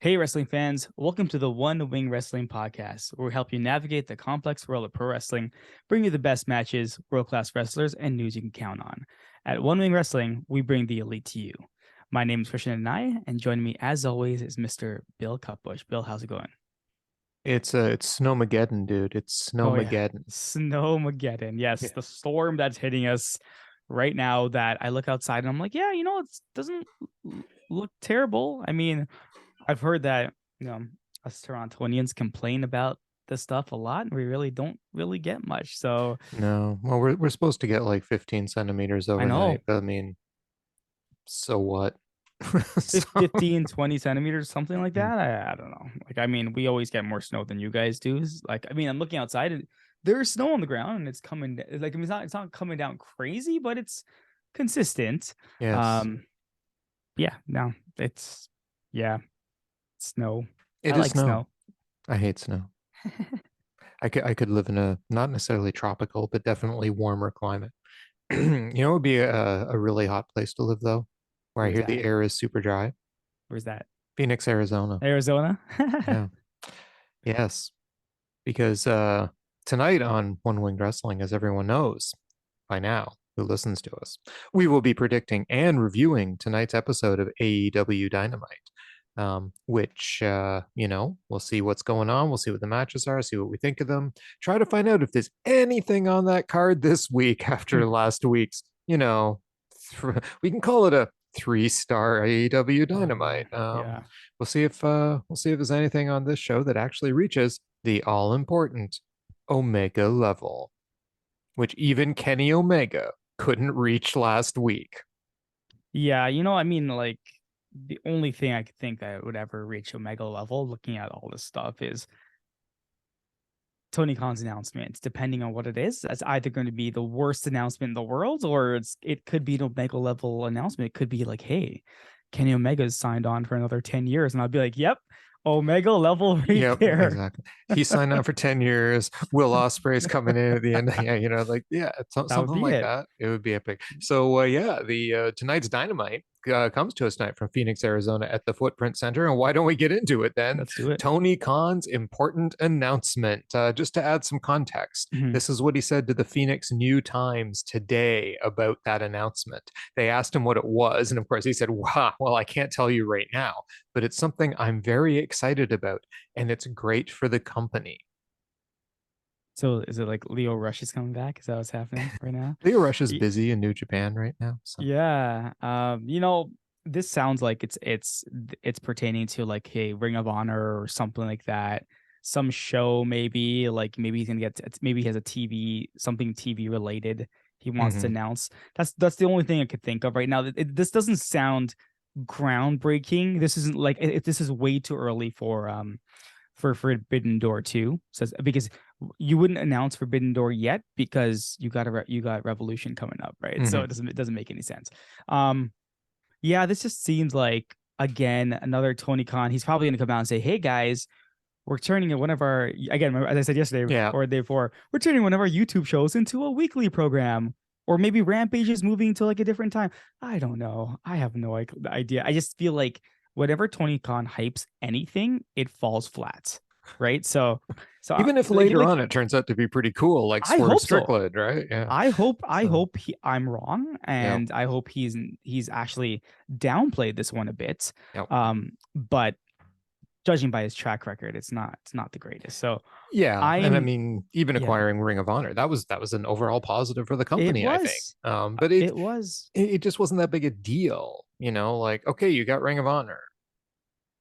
Hey, wrestling fans, welcome to the One Wing Wrestling Podcast, where we help you navigate the complex world of pro wrestling, bring you the best matches, world-class wrestlers, and news you can count on. At One Wing Wrestling, we bring the elite to you. My name is Krishna and joining me, as always, is Mr. Bill Cutbush. Bill, how's it going? It's Snowmageddon, dude. It's Oh, yeah. Snowmageddon. Snowmageddon. Yes, Yeah. the storm that's hitting us right now that I look outside and I'm like, yeah, it doesn't look terrible. I mean, I've heard that, us Torontonians complain about this stuff a lot, and we really don't really get much. So No. Well, we're supposed to get like 15 centimeters I know overnight, but I mean, so what? So, 15, 20 centimeters, something like mm, that. I don't know. Like, I mean, we always get more snow than you guys do. Like, I mean, I'm looking outside and there's snow on the ground and it's coming. Like, I mean, it's not coming down crazy, but it's consistent. yes, Um, yeah, no, yeah, snow. I it is like snow. snow. I hate snow. I could live in a not necessarily tropical, but definitely warmer climate. It would be a really hot place to live though, where I Where's hear the that? air is super dry. Where's that? Phoenix, Arizona. Arizona. Yeah. Yes. Because tonight on One Winged Wrestling, as everyone knows by now who listens to us, we will be predicting and reviewing tonight's episode of AEW Dynamite, which, we'll see what's going on. We'll see what the matches are, see what we think of them, try to find out if there's anything on that card this week after last week's, we can call it a 3-star AEW Dynamite. Yeah. We'll see if there's anything on this show that actually reaches the all important Omega level, which even Kenny Omega couldn't reach last week. Yeah, I mean, like the only thing I could think that would ever reach Omega level, looking at all this stuff, is Tony Khan's announcements. Depending on what it is, that's either going to be the worst announcement in the world, or it could be an Omega level announcement. It could be like, hey, Kenny Omega's signed on for another 10 years, and I'll be like, yep, Omega level right Yep, there. exactly. He signed on for 10 years. Will Ospreay's coming in at the end. Yeah, That would something be like it. that. It would be epic. So, yeah, the tonight's Dynamite comes to us tonight from Phoenix, Arizona at the Footprint Center. And why don't we get into it then? Let's do it. Tony Khan's important announcement. Just to add some context, Mhm. this is what he said to the Phoenix New Times today about that announcement. They asked him what it was. And of course, he said, wow, well, I can't tell you right now, but it's something I'm very excited about and it's great for the company. So is it like Leo Rush is coming back? Is that what's happening right now? Leo Rush is busy in New Japan right now, so Yeah. This sounds like it's pertaining to like a Ring of Honor or something like that. Some show maybe, like maybe he's gonna maybe he has a TV, something TV related he wants to mhm. announce. That's the only thing I could think of right now. This doesn't sound groundbreaking. This isn't like this is way too early for Forbidden Door 2. So because you wouldn't announce Forbidden Door yet because you got Revolution coming up, right? So Mhm. it doesn't make any sense. Um, yeah, this just seems like again another Tony Khan. He's probably gonna come out and say, "Hey guys, we're turning one of our again, as I said yesterday Yeah. or the day before, we're turning one of our YouTube shows into a weekly program." Or maybe Rampage is moving to like a different time. I don't know. I have no idea. I just feel like whatever Tony Khan hypes anything, it falls flat, right? So Even if later on it turns out to be pretty cool, like I Swerve hope so. Strickland, right? Yeah. I So, hope I'm wrong, yeah. and I hope he's actually downplayed this one a bit. Yep. But judging by his track record, it's not the greatest. So Yeah, and I I'm mean, even yeah, acquiring Ring of Honor, that was an overall positive for the it company, I think. was But it it was it just wasn't that big a deal, like, okay, you got Ring of Honor.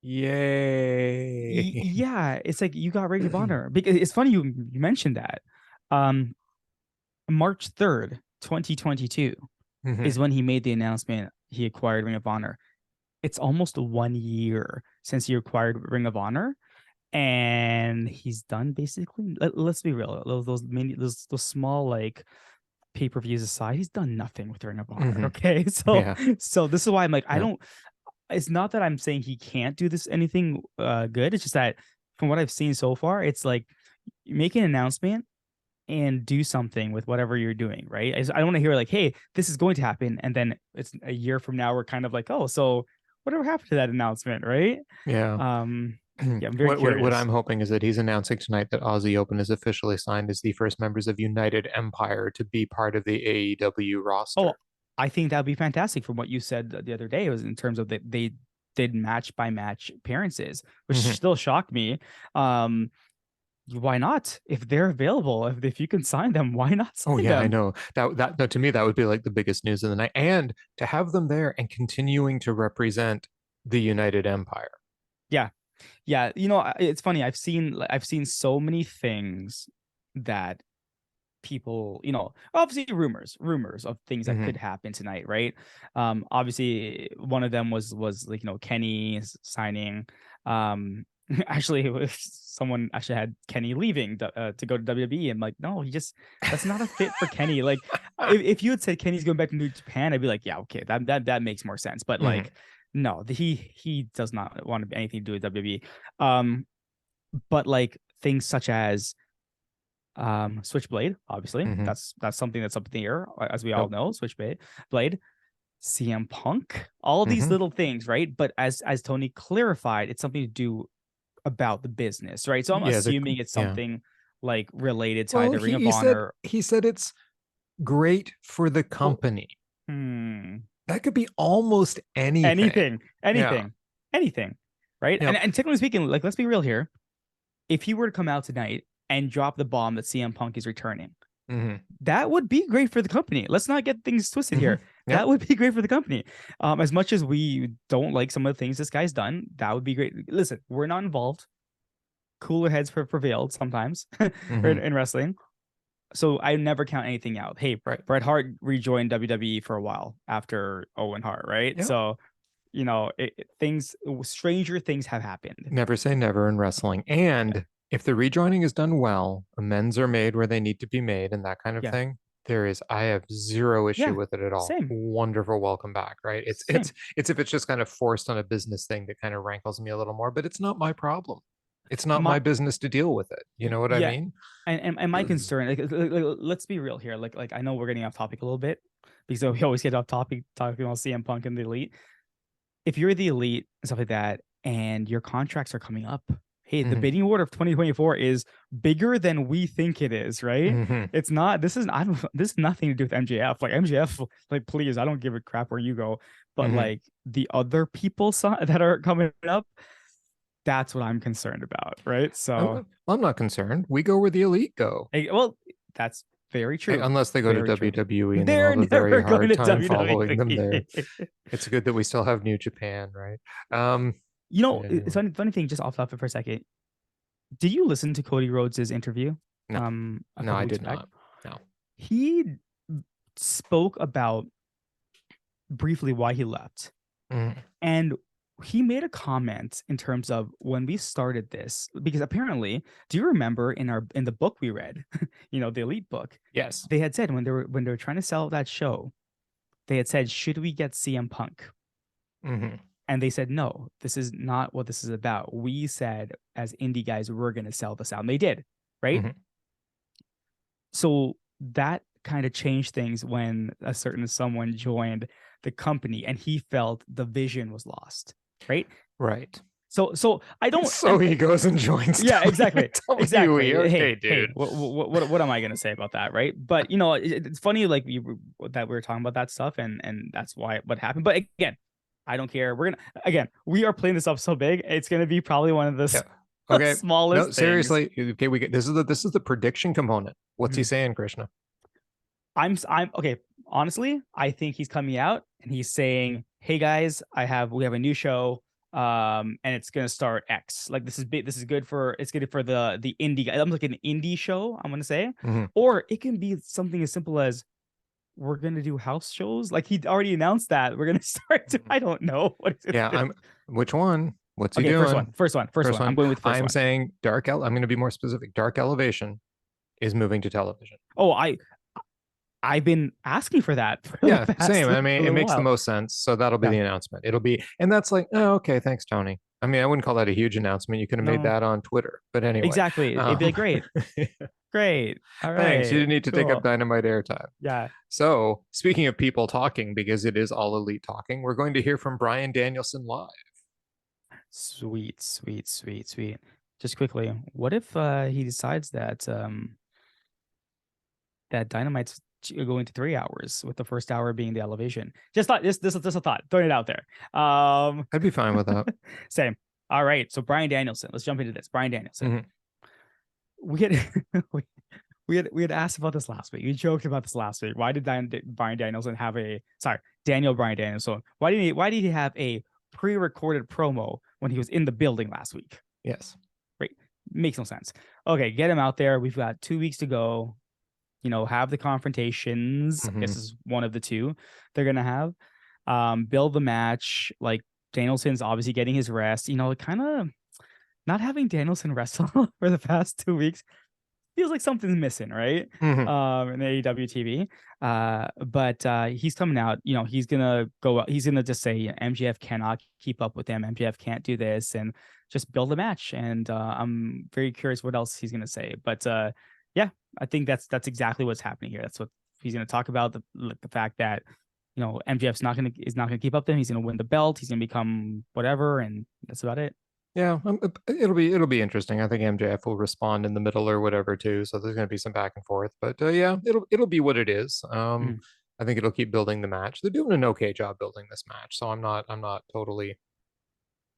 Yay. yeah, it's like you got Ring of Honor because it's funny you mentioned that. Um, March 3rd, 2022 Mhm. is when he made the announcement he acquired Ring of Honor. It's almost 1 year since he acquired Ring of Honor, and he's done basically. Let's be real; those small like pay-per-views aside, he's done nothing with Ring of Honor. Mhm. Okay, so Yeah. so this is why I'm like I Yeah. don't. It's not that I'm saying he can't do this anything good. It's just that from what I've seen so far, it's like you make an announcement and do something with whatever you're doing, right? I don't want to hear like, hey, this is going to happen. And then it's a year from now, we're kind of like, oh, so whatever happened to that announcement, right? Yeah. Yeah, I'm very curious. What I'm hoping is that he's announcing tonight that Aussie Open is officially signed as the first members of United Empire to be part of the AEW roster. Oh, I think that'd be fantastic from what you said the other day. It was in terms of that they did match by match appearances, which still shocked me. Why not? If they're available, if you can sign them, why not sign Oh yeah, them? I know that to me that would be like the biggest news of the night, and to have them there and continuing to represent the United Empire. Yeah, yeah. It's funny. I've seen so many things that people, obviously rumors of things that could happen tonight, right? Obviously one of them was like, Kenny signing. Actually, it was someone actually had Kenny leaving to go to WWE. I'm like, no, that's not a fit for Kenny. Like, if you had said Kenny's going back to New Japan, I'd be like, yeah, okay, that makes more sense. But like, no, he does not want to anything to do with WWE. But like things such as Switchblade, obviously, that's something that's up in the air, as we all know. Switchblade, CM Punk, all these little things, right? But as Tony clarified, it's something to do about the business, right? So I'm assuming it's something like related to either Ring of Honor. He said it's great for the company. That could be almost anything, right? And technically speaking, like, let's be real here. If he were to come out tonight and drop the bomb that CM Punk is returning, that would be great for the company. Let's not get things twisted here. That would be great for the company. As much as we don't like some of the things this guy's done, that would be great. Listen, we're not involved. Cooler heads prevailed sometimes in wrestling. So I never count anything out. Hey, Bret Hart rejoined WWE for a while after Owen Hart, right? Yep. So, stranger things have happened. Never say never in wrestling. And if the rejoining is done well, amends are made where they need to be made and that kind of thing, I have zero issue with it at all. Same. Wonderful welcome back, right? It's if it's just kind of forced on a business thing that kind of rankles me a little more, but it's not my problem. It's not my business to deal with it. You know what I mean? And my concern, like, let's be real here. Like I know we're getting off topic a little bit because we always get off topic talking about CM Punk and the Elite. If you're the Elite and stuff like that, and your contracts are coming up, hey, the bidding war of 2024 is bigger than we think it is, right? It's not. This is nothing to do with MJF. Like, MJF, like, please, I don't give a crap where you go, but like the other people that are coming up, that's what I'm concerned about, right? So I'm not concerned. We go where the Elite go. Well, that's very true. Unless they go to WWE and they're have a very hard time WWE. following them there. It's good that we still have New Japan, right? It's funny thing, just off topic for a second. Did you listen to Cody Rhodes' interview? No, I did not. No. He spoke about briefly why he left. And he made a comment in terms of when we started this, because apparently, do you remember in the book we read, the Elite book? Yes. They had said when they were trying to sell that show, they had said, should we get CM Punk? And they said, no, this is not what this is about. We said, as indie guys, we're going to sell this out. And they did, right? So that kind of changed things when a certain someone joined the company and he felt the vision was lost, right? Right. So I don't. So he goes and joins. Yeah, exactly. Exactly. Okay, dude. What am I gonna say about that, right? But it's funny, like that we were talking about that stuff, and that's what happened. But again, I don't care. We are playing this up so big. It's gonna be probably one of the smallest. No, seriously. Okay, this is the prediction component. What's he saying, Krishna? I'm okay. Honestly, I think he's coming out and he's saying, "Hey guys, we have a new show, and it's gonna start X. Like, this is big. This is good for the indie guy. I'm like an indie show. I'm gonna say, or it can be something as simple as we're gonna do house shows. Like, he already announced that we're gonna start. I don't know what is it. Which one? What's he doing? First one. I'm going with first one. I'm saying Dark. I'm going to be more specific. Dark Elevation is moving to television. Oh, I've been asking for that. Same. I mean, it makes the most sense. So that'll be the announcement. It'll be, and that's like, oh, okay, thanks, Tony. I mean, I wouldn't call that a huge announcement. You could have made that on Twitter, but anyway. Exactly. It'd be like, great. Great. All Thanks. You right. didn't need to take up Cool. Dynamite airtime. Yeah. So, speaking of people talking, because it is all elite talking, we're going to hear from Bryan Danielson live. Sweet, sweet, sweet, sweet. Just quickly, what if he decides that that Dynamite's going to 3 hours, with the first hour being the elevation? Just thought this is a thought. Throwing it out there. I'd be fine with that. Same. All right. So Bryan Danielson. Let's jump into this. Bryan Danielson. We had we had asked about this last week. We joked about this last week. Why did Bryan Danielson have a Bryan Danielson? Why did he have a pre-recorded promo when he was in the building last week? Yes. Right. Makes no sense. Okay, get him out there. We've got 2 weeks to go. Have the confrontations. This is one of the two they're gonna have. Build the match. Like, Danielson's obviously getting his rest. Kind of not having Danielson wrestle for the past 2 weeks feels like something's missing, right? In the AEW TV. But he's coming out. He's gonna go out. He's gonna just say MJF cannot keep up with him. MJF can't do this, and just build a match. And I'm very curious what else he's gonna say. But yeah, I think that's exactly what's happening here. That's what he's gonna talk about, the fact that MJF's not gonna keep up with him. He's gonna win the belt. He's gonna become whatever, and that's about it. Yeah, it'll be interesting. I think MJF will respond in the middle or whatever too. So there's going to be some back and forth, but yeah, it'll be what it is. I think it'll keep building the match. They're doing an okay job building this match, so I'm not totally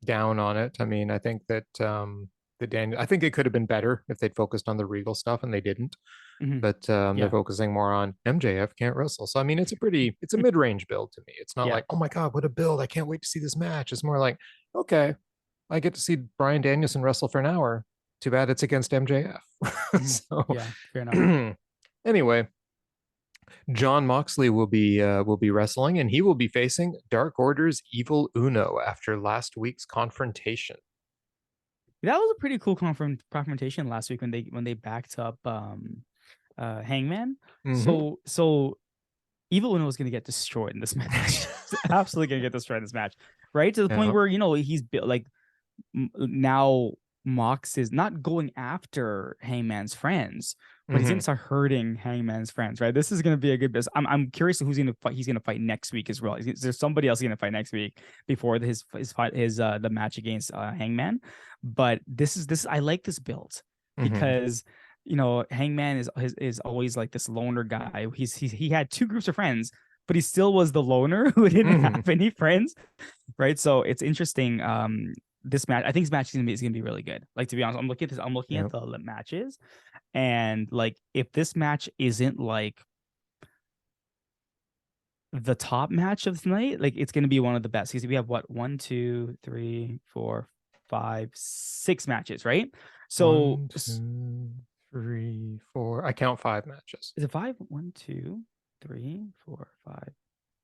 down on it. I mean, I think that I think it could have been better if they'd focused on the Regal stuff, and they didn't. But they're focusing more on MJF can't wrestle. So I mean, it's a mid-range build to me. It's not like, oh my god, what a build! I can't wait to see this match. It's more like, okay, I get to see Bryan Danielson wrestle for an hour. Too bad it's against MJF. So yeah, fair enough. Anyway, Jon Moxley will be wrestling, and he will be facing Dark Order's Evil Uno after last week's confrontation. That was a pretty cool confrontation last week when they backed up Hangman. So Evil Uno was going to get destroyed in this match. Absolutely going to get destroyed in this match, right? To the point where he's like, now Mox is not going after Hangman's friends, but he's gonna start hurting Hangman's friends, right? This is gonna be a good business. I'm curious who's gonna fight. He's gonna fight next week as well. Is there somebody else gonna fight next week before his fight, the match against Hangman? But this is I like this build because Hangman is always like this loner guy. He had 2 groups of friends, but he still was the loner who didn't have any friends, right? So it's interesting. This match, I think this match is gonna be really good. Like, to be honest, I'm looking at the matches, and like, if this match isn't like the top match of the night, like, it's gonna be one of the best, because we have 1, 2, 3, 4, 5, 6 matches, right? So 1, 2, 3, 4. I count 5 matches. Is it 5? 1, 2, 3, 4, 5.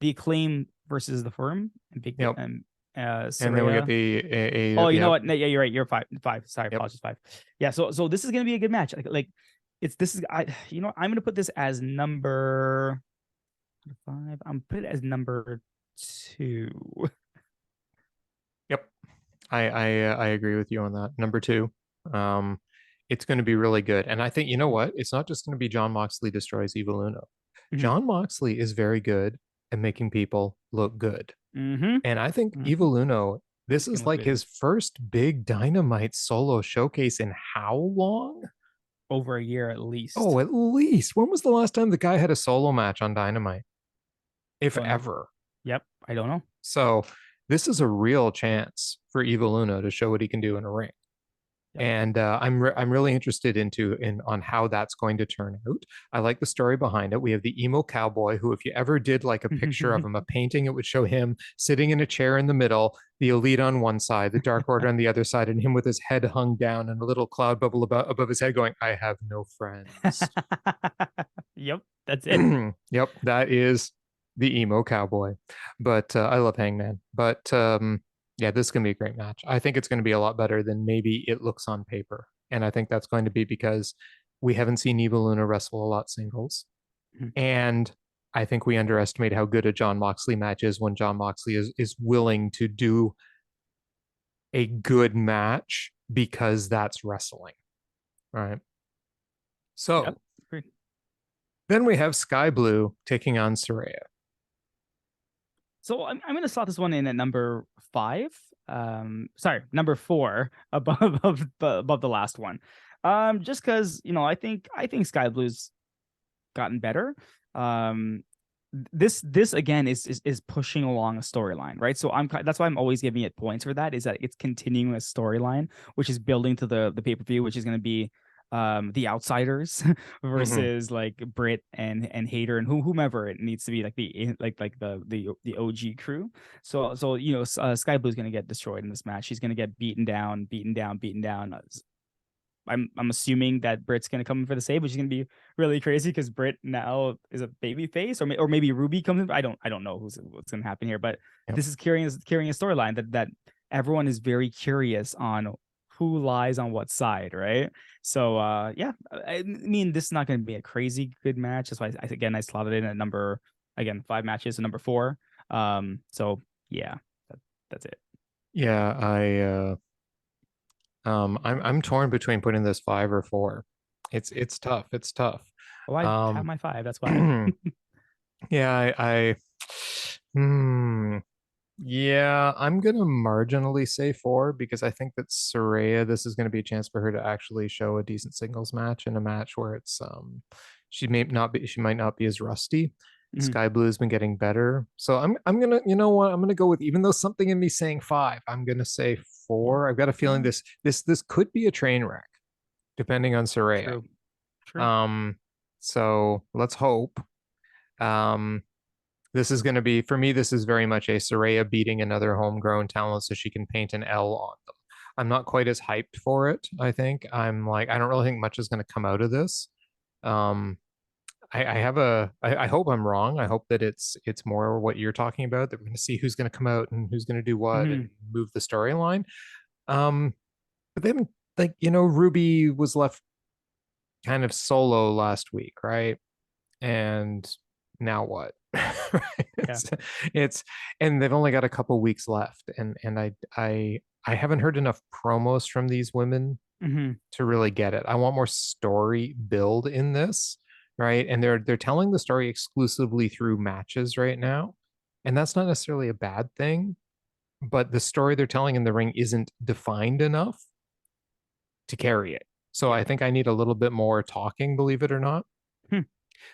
The Acclaim versus the Firm and Big and then we get the you know what? Yeah, you're right. You're 5. Sorry, apologies. 5. Yeah. So this is gonna be a good match. Like I'm gonna put this as number 5. I'm put it as number 2. Yep, I agree with you on that. Number 2. It's going to be really good, and I think, you know what? It's not just going to be Jon Moxley destroys Evil Uno. Jon Moxley is very good at making people look good. And I think Evil Uno, this is like his first big Dynamite solo showcase in how long? Over a year at least. Oh, at least. When was the last time the guy had a solo match on Dynamite? If ever. Yep, I don't know. So this is a real chance for Evil Uno to show what he can do in a ring. Yep. And I'm really interested on how that's going to turn out. I like the story behind it. We have the emo cowboy who, if you ever did like a picture of him, a painting, it would show him sitting in a chair in the middle, the Elite on one side, the Dark Order on the other side, and him with his head hung down and a little cloud bubble above his head going, "I have no friends." Yep, that's it. Yep, that is the emo cowboy. But I love Hangman. But yeah, this is going to be a great match. I think it's going to be a lot better than maybe it looks on paper. And I think that's going to be because we haven't seen Evil Uno wrestle a lot singles. And I think we underestimate how good a Jon Moxley match is when Jon Moxley is willing to do a good match, because that's wrestling. Right. So Agreed. then we have Sky Blue taking on Saraya. So I'm going to slot this one in at number 5. Sorry, number 4 above the last one. Just because I think Sky Blue's gotten better. This again is pushing along a storyline, right? So that's why I'm always giving it points for that. Is that it's continuing a storyline, which is building to the pay-per-view, which is going to be the outsiders versus like Britt and Hater and whomever it needs to be, like the OG crew. So Sky Blue's gonna get destroyed in this match. She's gonna get beaten down. I'm assuming that Britt's gonna come in for the save, which is gonna be really crazy because Britt now is a baby face, or maybe Ruby comes in. I don't know what's gonna happen here, but this is carrying a storyline that everyone is very curious on who lies on what side, right? So yeah, I mean, this is not going to be a crazy good match. That's why I slotted in at number 5 matches, so number 4. So yeah, that's it. Yeah, I'm torn between putting this 5 or 4. It's tough. It's tough. Well, I have my 5. That's why. Yeah, yeah, I'm gonna marginally say 4 because I think that Saraya, this is gonna be a chance for her to actually show a decent singles match, in a match where it's she might not be as rusty. Sky Blue has been getting better. So I'm gonna, you know what, I'm gonna go with, even though something in me saying 5, I'm gonna say 4. I've got a feeling this could be a train wreck, depending on Saraya. True. So let's hope. This is going to be, for me, this is very much a Saraya beating another homegrown talent so she can paint an L on them. I'm not quite as hyped for it, I think. I'm like, I don't really think much is going to come out of this. I hope I'm wrong. I hope that it's more what you're talking about, that we're going to see who's going to come out and who's going to do what and move the storyline. But then, like, Ruby was left kind of solo last week, right? And now what? It's and they've only got a couple weeks left, and I haven't heard enough promos from these women to really get it. I want more story build in this, right? And they're telling the story exclusively through matches right now, and that's not necessarily a bad thing, but the story they're telling in the ring isn't defined enough to carry it. So I think I need a little bit more talking, believe it or not.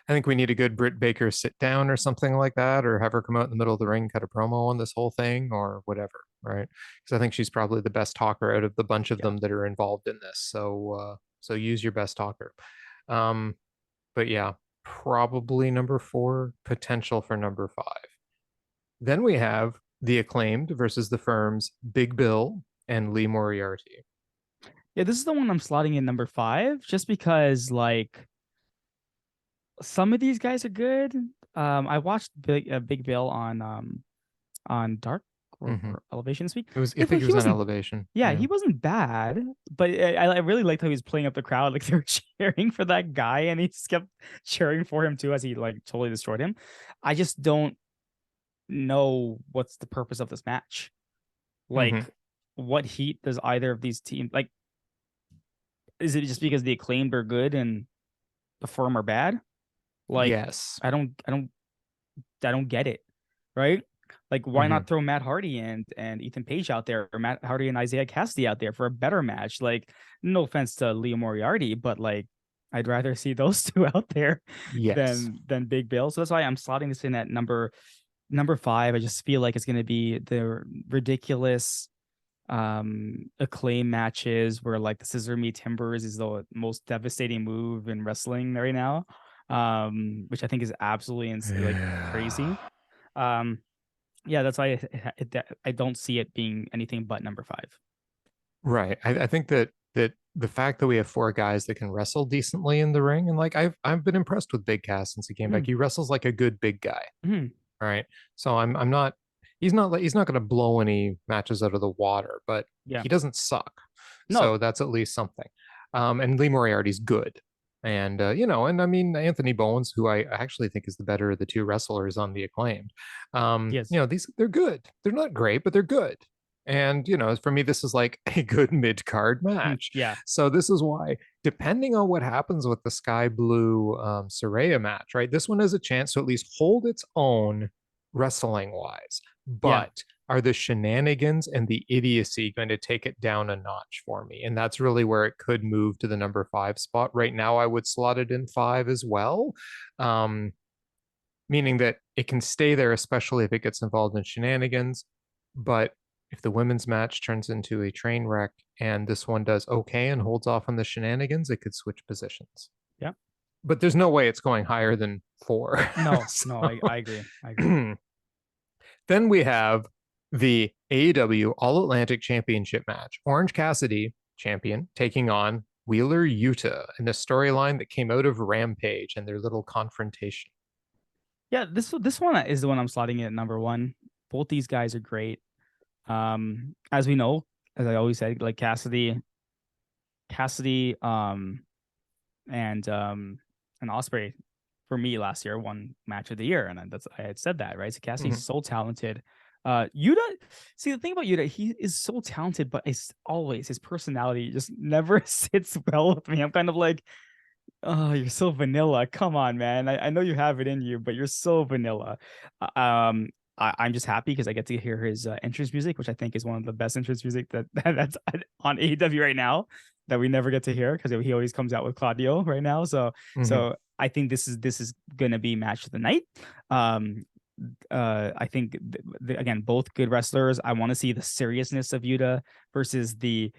I think we need a good Britt Baker sit down or something like that, or have her come out in the middle of the ring, cut a promo on this whole thing, or whatever, right? Because I think she's probably the best talker out of the bunch of them that are involved in this. So use your best talker. But yeah, probably number 4, potential for number 5. Then we have the Acclaimed versus the Firm's Big Bill and Lee Moriarty. Yeah, this is the one I'm slotting in number 5, just because like some of these guys are good. I watched Big Bill on Dark or Elevation this week. I think he was on Elevation. Yeah, he wasn't bad, but I really liked how he was playing up the crowd. Like, they were cheering for that guy, and he just kept cheering for him too as he like totally destroyed him. I just don't know what's the purpose of this match. Like, what heat does either of these teams like? Is it just because the Acclaimed are good and the Firm are bad? Like, yes, I don't get it, right? Like, why not throw Matt Hardy and Ethan Page out there, or Matt Hardy and Isaiah Cassidy out there for a better match? Like, no offense to Leo Moriarty, but like, I'd rather see those two out there than Big Bill. So that's why I'm slotting this in at number 5. I just feel like it's going to be the ridiculous Acclaim matches where like the Scissor Me Timbers is the most devastating move in wrestling right now, which I think is absolutely like crazy. Yeah, that's why I don't see it being anything but number 5. Right. I think that the fact that we have 4 guys that can wrestle decently in the ring, and like I've been impressed with Big Cass since he came back. He wrestles like a good big guy. Right. So I'm not. He's not going to blow any matches out of the water, but he doesn't suck. No. So that's at least something. And Lee Moriarty's good. And and I mean, Anthony Bowens, who I actually think is the better of the 2 wrestlers on the Acclaimed. They're good. They're not great, but they're good. And, for me, this is like a good mid-card match. Yeah. So this is why, depending on what happens with the Sky Blue Saraya match, right? This one has a chance to at least hold its own wrestling-wise. Yeah. But are the shenanigans and the idiocy going to take it down a notch for me? And that's really where it could move to the number 5 spot. Right now, I would slot it in 5 as well. Meaning that it can stay there, especially if it gets involved in shenanigans. But if the women's match turns into a train wreck and this one does okay and holds off on the shenanigans, it could switch positions. Yeah. But there's no way it's going higher than 4. No, no, I agree. I agree. Then we have the AEW All Atlantic Championship match. Orange Cassidy, champion, taking on Wheeler Yuta in a storyline that came out of Rampage and their little confrontation. Yeah, this one is the one I'm slotting in at number 1. Both these guys are great. As we know, as I always said, like Cassidy, and Ospreay for me last year won match of the year, and I had said that, right? So Cassidy's so talented. Yuta, see, the thing about Yuta, he is so talented, but it's always his personality just never sits well with me. I'm kind of like, oh, you're so vanilla. Come on, man. I know you have it in you, but you're so vanilla. I'm just happy because I get to hear his entrance music, which I think is one of the best entrance music that's on AEW right now that we never get to hear because he always comes out with Claudio right now. So I think this is gonna be match of the night. I think again, both good wrestlers. I want to see the seriousness of Yuta versus the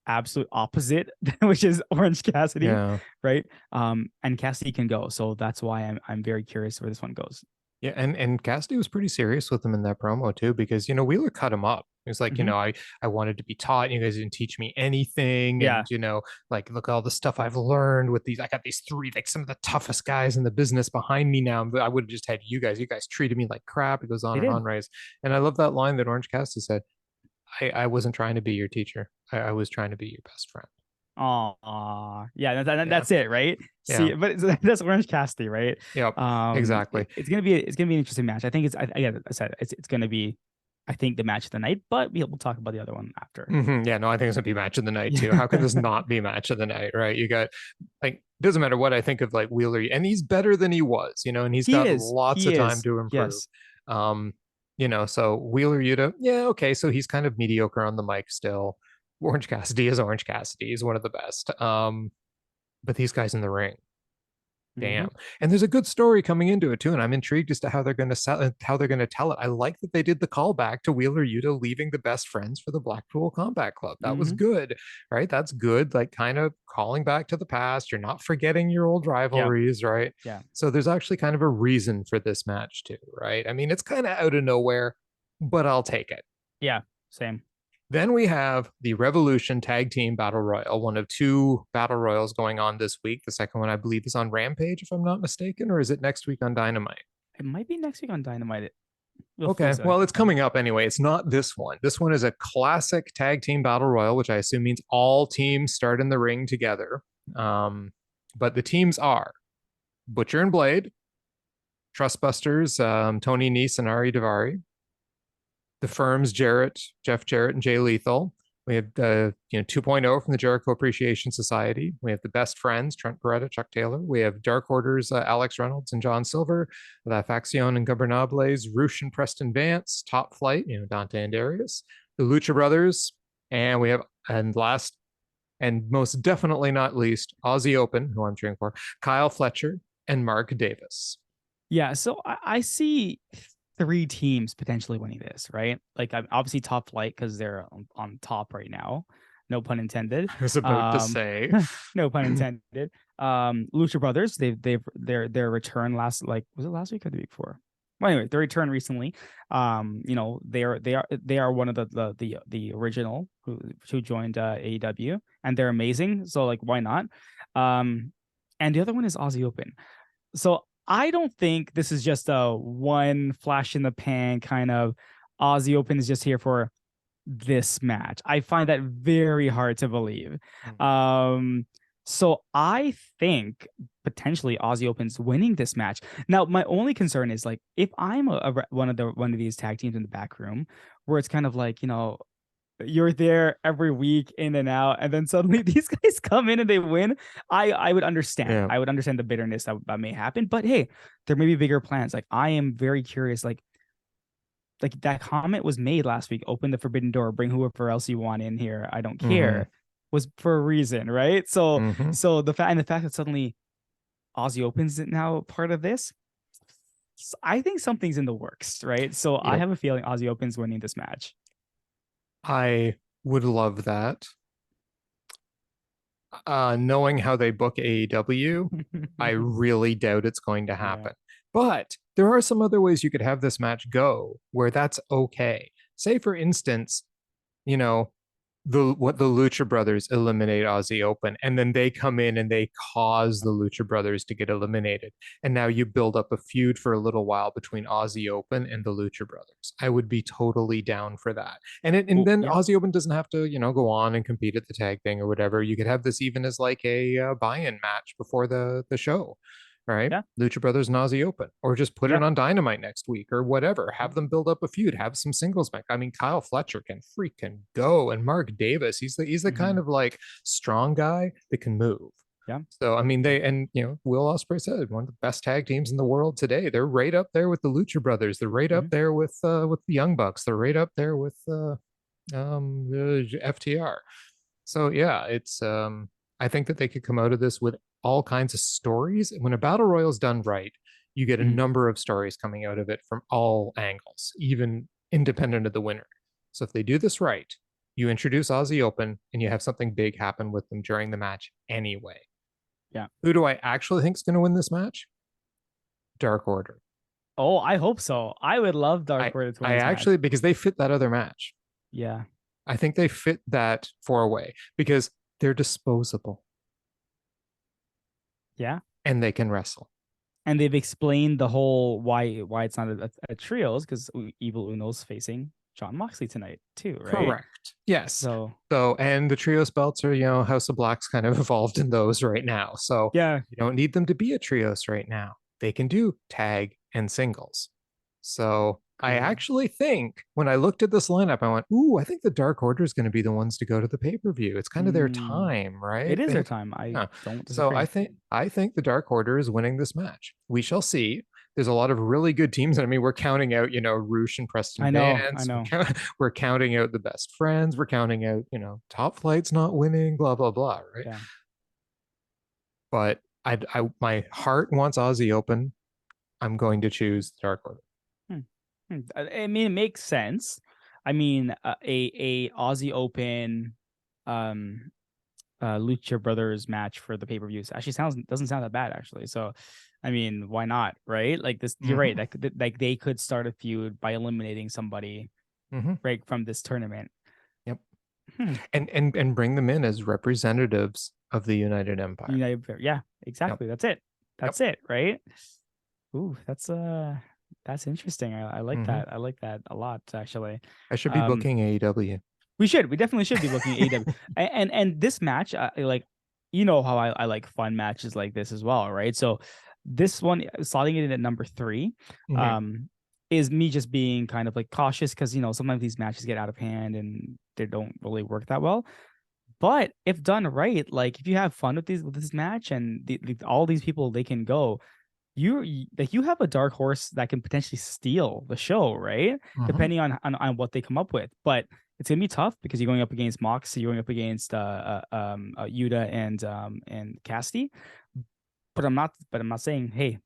absolute opposite, which is Orange Cassidy, right? And Cassidy can go, so that's why I'm very curious where this one goes. Yeah, and Cassidy was pretty serious with him in that promo too, because Wheeler cut him up. He was like, I wanted to be taught. You guys didn't teach me anything, and like, look at all the stuff I've learned with these. I got these 3, like some of the toughest guys in the business behind me now. But I would have just had you guys. You guys treated me like crap. It goes on and on, right? And I love that line that Orange Cassidy said. I wasn't trying to be your teacher. I was trying to be your best friend. Oh, yeah, that's it, right? Yeah. See, but that's Orange Cassidy, right? Yep, exactly. It's gonna be an interesting match. I think I said it's gonna be, I think, the match of the night, but we'll talk about the other one after. Yeah, no, I think it's gonna be match of the night too. How could this not be match of the night, right? You got, like, doesn't matter what I think of like Wheeler, and he's better than he was, and he's got lots of time to improve. Yes. So Wheeler Yuta, yeah, okay, so he's kind of mediocre on the mic still. Orange Cassidy is Orange Cassidy. He's one of the best. But these guys in the ring, damn. And there's a good story coming into it too, and I'm intrigued as to how they're going to tell it. I like that they did the callback to Wheeler Yuta leaving the best friends for the Blackpool Combat Club. That was good, right? That's good, like kind of calling back to the past. You're not forgetting your old rivalries, right? Yeah. So there's actually kind of a reason for this match too, right? I mean, it's kind of out of nowhere, but I'll take it. Yeah, same. Then we have the Revolution Tag Team Battle Royal, one of 2 Battle Royals going on this week. The second one, I believe, is on Rampage, if I'm not mistaken, or is it next week on Dynamite? It might be next week on Dynamite. Okay, well, it's coming up anyway. It's not this one. This one is a classic Tag Team Battle Royal, which I assume means all teams start in the ring together. But the teams are Butcher and Blade, Trustbusters, Tony Nese and Ari Daivari, the Firms, Jeff Jarrett, and Jay Lethal. We have 2.0 from the Jericho Appreciation Society. We have the Best Friends, Trent, Baretta, Chuck Taylor. We have Dark Order's Alex Reynolds and John Silver. The Faccion, Ingobernables, Roosh and Preston Vance. Top Flight, Dante and Darius. The Lucha Brothers. And we have, and last and most definitely not least, Aussie Open, who I'm cheering for, Kyle Fletcher and Mark Davis. Yeah, so I see 3 teams potentially winning this, right? Like, I'm obviously Top Flight because they're on top right now. No pun intended. I was about to say. No pun intended. Lucha Brothers, their return was it last week or the week before? Well, anyway, their return recently. They are one of the original who joined AEW, and they're amazing. So, like, why not? And the other one is Aussie Open. So I don't think this is just a one flash in the pan kind of Aussie Open is just here for this match. I find that very hard to believe. So I think potentially Aussie Open's winning this match. Now, my only concern is like if I'm one of these tag teams in the back room, where it's kind of like, you're there every week in and out, and then suddenly these guys come in and they win. I would understand. Yeah. I would understand the bitterness that may happen. But hey, there may be bigger plans. Like I am very curious. Like that comment was made last week. Open the forbidden door. Bring whoever else you want in here. I don't Mm-hmm. care. Was for a reason, right? So Mm-hmm. so the fact that suddenly Aussie Opens it now part of this. I think something's in the works, right? So I Yep. have a feeling Aussie Open's winning this match. I would love that. Knowing how they book AEW, I really doubt it's going to Yeah. happen. But there are some other ways you could have this match go where that's okay. Say, for instance, you know, the Lucha Brothers eliminate Aussie Open, and then they come in and they cause the Lucha Brothers to get eliminated. And now you build up a feud for a little while between Aussie Open and the Lucha Brothers. I would be totally down for that. And Oh, then yeah. Aussie Open doesn't have to, go on and compete at the tag thing or whatever. You could have this even as like a buy-in match before the show. Right, Yeah. Lucha Brothers and Aussie Open, or just put it Yeah. on Dynamite next week or whatever. Yeah. Have them build up a feud, have some singles match. I mean, Kyle Fletcher can freaking go, and Mark Davis, he's the kind Mhm. of like strong guy that can move. Yeah. So I mean, Will Ospreay said one of the best tag teams in the world today. They're right up there with the Lucha Brothers. They're right up Mhm. there with the Young Bucks. They're right up there with FTR. So yeah, it's I think that they could come out of this with all kinds of stories. When a battle royal is done right, you get a Mhm. number of stories coming out of it from all angles, even independent of the winner. So if they do this right, you introduce Aussie Open and you have something big happen with them during the match anyway. Yeah. Who do I actually think is going to win this match? Dark Order. Oh, I hope so. I would love I Dark Order to win I this match. actually, because they fit that other match. Yeah. I think they fit that four-way because they're disposable Yeah. and they can wrestle. And they've explained the whole why it's not a trios because Evil Uno's facing John Moxley tonight too, right? Correct. Yes. So So, and the trios belts are, House of Black's kind of evolved in those right now. So yeah. you don't need them to be a trios right now. They can do tag and singles. So I Cool. actually think when I looked at this lineup, I went, ooh, I think the Dark Order is going to be the ones to go to the pay-per-view. It's kind of their time, It right? is They their have, time. I yeah. don't So disagree. I think the Dark Order is winning this match. We shall see. There's a lot of really good teams. I mean, we're counting out, Roosh and Preston I know. I Vance. know. We're counting out the best friends. We're counting out, Top Flight's not winning, blah, blah, blah, right? Yeah. But my heart wants Aussie Open. I'm going to choose Dark Order. Hmm. I mean, it makes sense. I mean, a Aussie Open, um, Lucha Brothers match for the pay-per-views actually doesn't sound that bad actually. So, I mean, why not, right? Like this, you're right. Mm-hmm. Like they could start a feud by eliminating somebody Mm-hmm. right from this tournament. Yep. Hmm. And bring them in as representatives of the United Empire. Yeah, Yep. exactly. That's it. Yep. That's it, right? Ooh, that's interesting. I like Mm-hmm. that. I like that a lot actually. I should be Um, booking AEW. we should. We definitely should be looking at AEW. And this match, like, how I like fun matches like this as well, right? So this one, slotting it in at number 3, Mm-hmm. um, is me just being kind of like cautious because sometimes these matches get out of hand and they don't really work that well. But if done right, like if you have fun with this match and all these people they can go, like you have a dark horse that can potentially steal the show, right? Mm-hmm. Depending on what they come up with. But it's gonna be tough because you're going up against Mox, you're going up against Yuta and Cassidy. But I'm not saying, hey,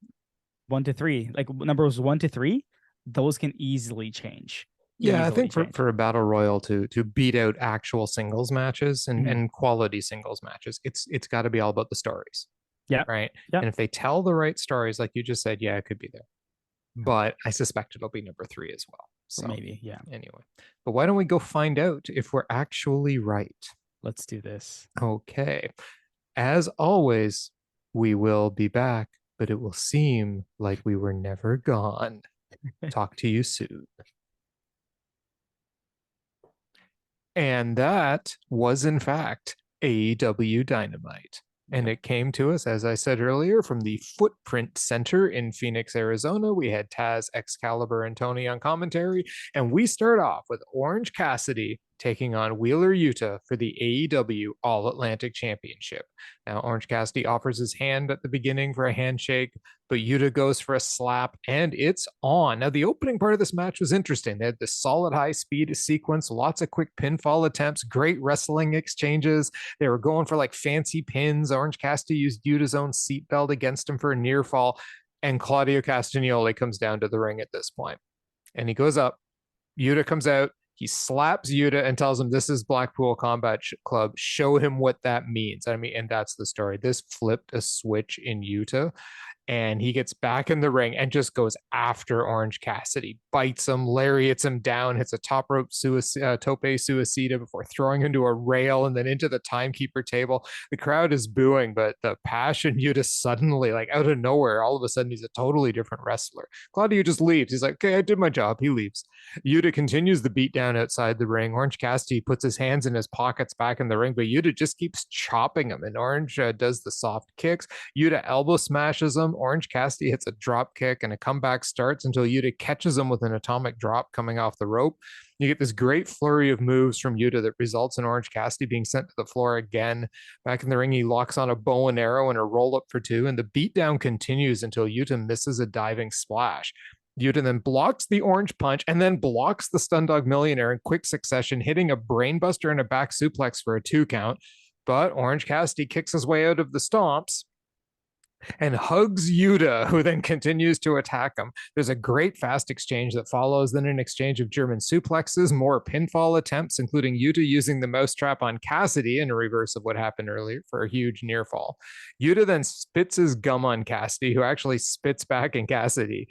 1 to 3, like numbers 1 to 3, those can easily change. Yeah, I Easily think for, change. for a battle royal to beat out actual singles matches and, Mhm. and quality singles matches, it's got to be all about the stories, Yeah. right? Yeah. And if they tell the right stories, like you just said, yeah, it could be there. But I suspect it'll be number 3 as well. Or So maybe. Yeah. anyway, but why don't we go find out if we're actually right? Let's do this. Okay. As always, we will be back, but it will seem like we were never gone. Talk to you soon. And that was, in fact, AEW Dynamite. And it came to us, as I said earlier, from the Footprint Center in Phoenix, Arizona. We had Taz, Excalibur, and Tony on commentary. And we start off with Orange Cassidy taking on Wheeler Yuta for the AEW All Atlantic Championship. Now, Orange Cassidy offers his hand at the beginning for a handshake, but Yuta goes for a slap, and it's on. Now, the opening part of this match was interesting. They had this solid high speed sequence, lots of quick pinfall attempts, great wrestling exchanges. They were going for like fancy pins. Orange Cassidy used Yuta's own seatbelt against him for a near fall, and Claudio Castagnoli comes down to the ring at this point. And he goes up. Yuta comes out. He slaps Yuta and tells him, "This is Blackpool Combat Club. Show him what that means." I mean, and that's the story. This flipped a switch in Yuta, and he gets back in the ring and just goes after Orange Cassidy, bites him, lariats him down, hits a top rope tope suicida before throwing him into a rail and then into the timekeeper table. The crowd is booing, but the passion, Yuta suddenly, like out of nowhere, all of a sudden he's a totally different wrestler. Claudio just leaves. He's like, "Okay, I did my job." He leaves. Yuta continues the beatdown outside the ring. Orange Cassidy puts his hands in his pockets back in the ring, but Yuta just keeps chopping him, and Orange does the soft kicks. Yuta elbow smashes him. Orange Cassidy hits a drop kick, and a comeback starts until Yuta catches him with an atomic drop coming off the rope. You get this great flurry of moves from Yuta that results in Orange Cassidy being sent to the floor again. Back in the ring, he locks on a bow and arrow and a roll up for two, and the beatdown continues until Yuta misses a diving splash. Yuta then blocks the orange punch and then blocks the Stun Dog Millionaire in quick succession, hitting a brainbuster and a back suplex for a 2 count. But Orange Cassidy kicks his way out of the stomps and hugs Yuta, who then continues to attack him. There's a great fast exchange that follows, then an exchange of German suplexes, more pinfall attempts, including Yuta using the mousetrap on Cassidy in a reverse of what happened earlier for a huge near fall. Yuta then spits his gum on Cassidy, who actually spits back in Cassidy.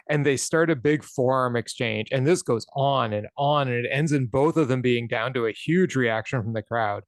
And they start a big forearm exchange, and this goes on, and it ends in both of them being down to a huge reaction from the crowd.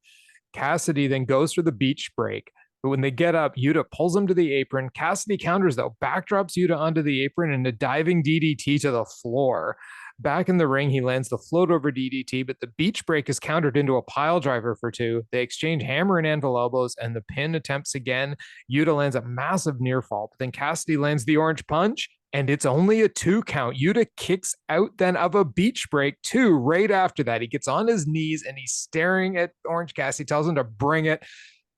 Cassidy then goes for the beach break, but when they get up, Yuta pulls him to the apron. Cassidy counters, though, backdrops Yuta onto the apron and a diving DDT to the floor. Back in the ring, he lands the float over DDT, but the beach break is countered into a pile driver for 2. They exchange hammer and anvil elbows, and the pin attempts again. Yuta lands a massive near fall, but then Cassidy lands the orange punch, and it's only a 2 count. Yuta kicks out then of a beach break too. Right after that, he gets on his knees and he's staring at Orange Cassidy, tells him to bring it.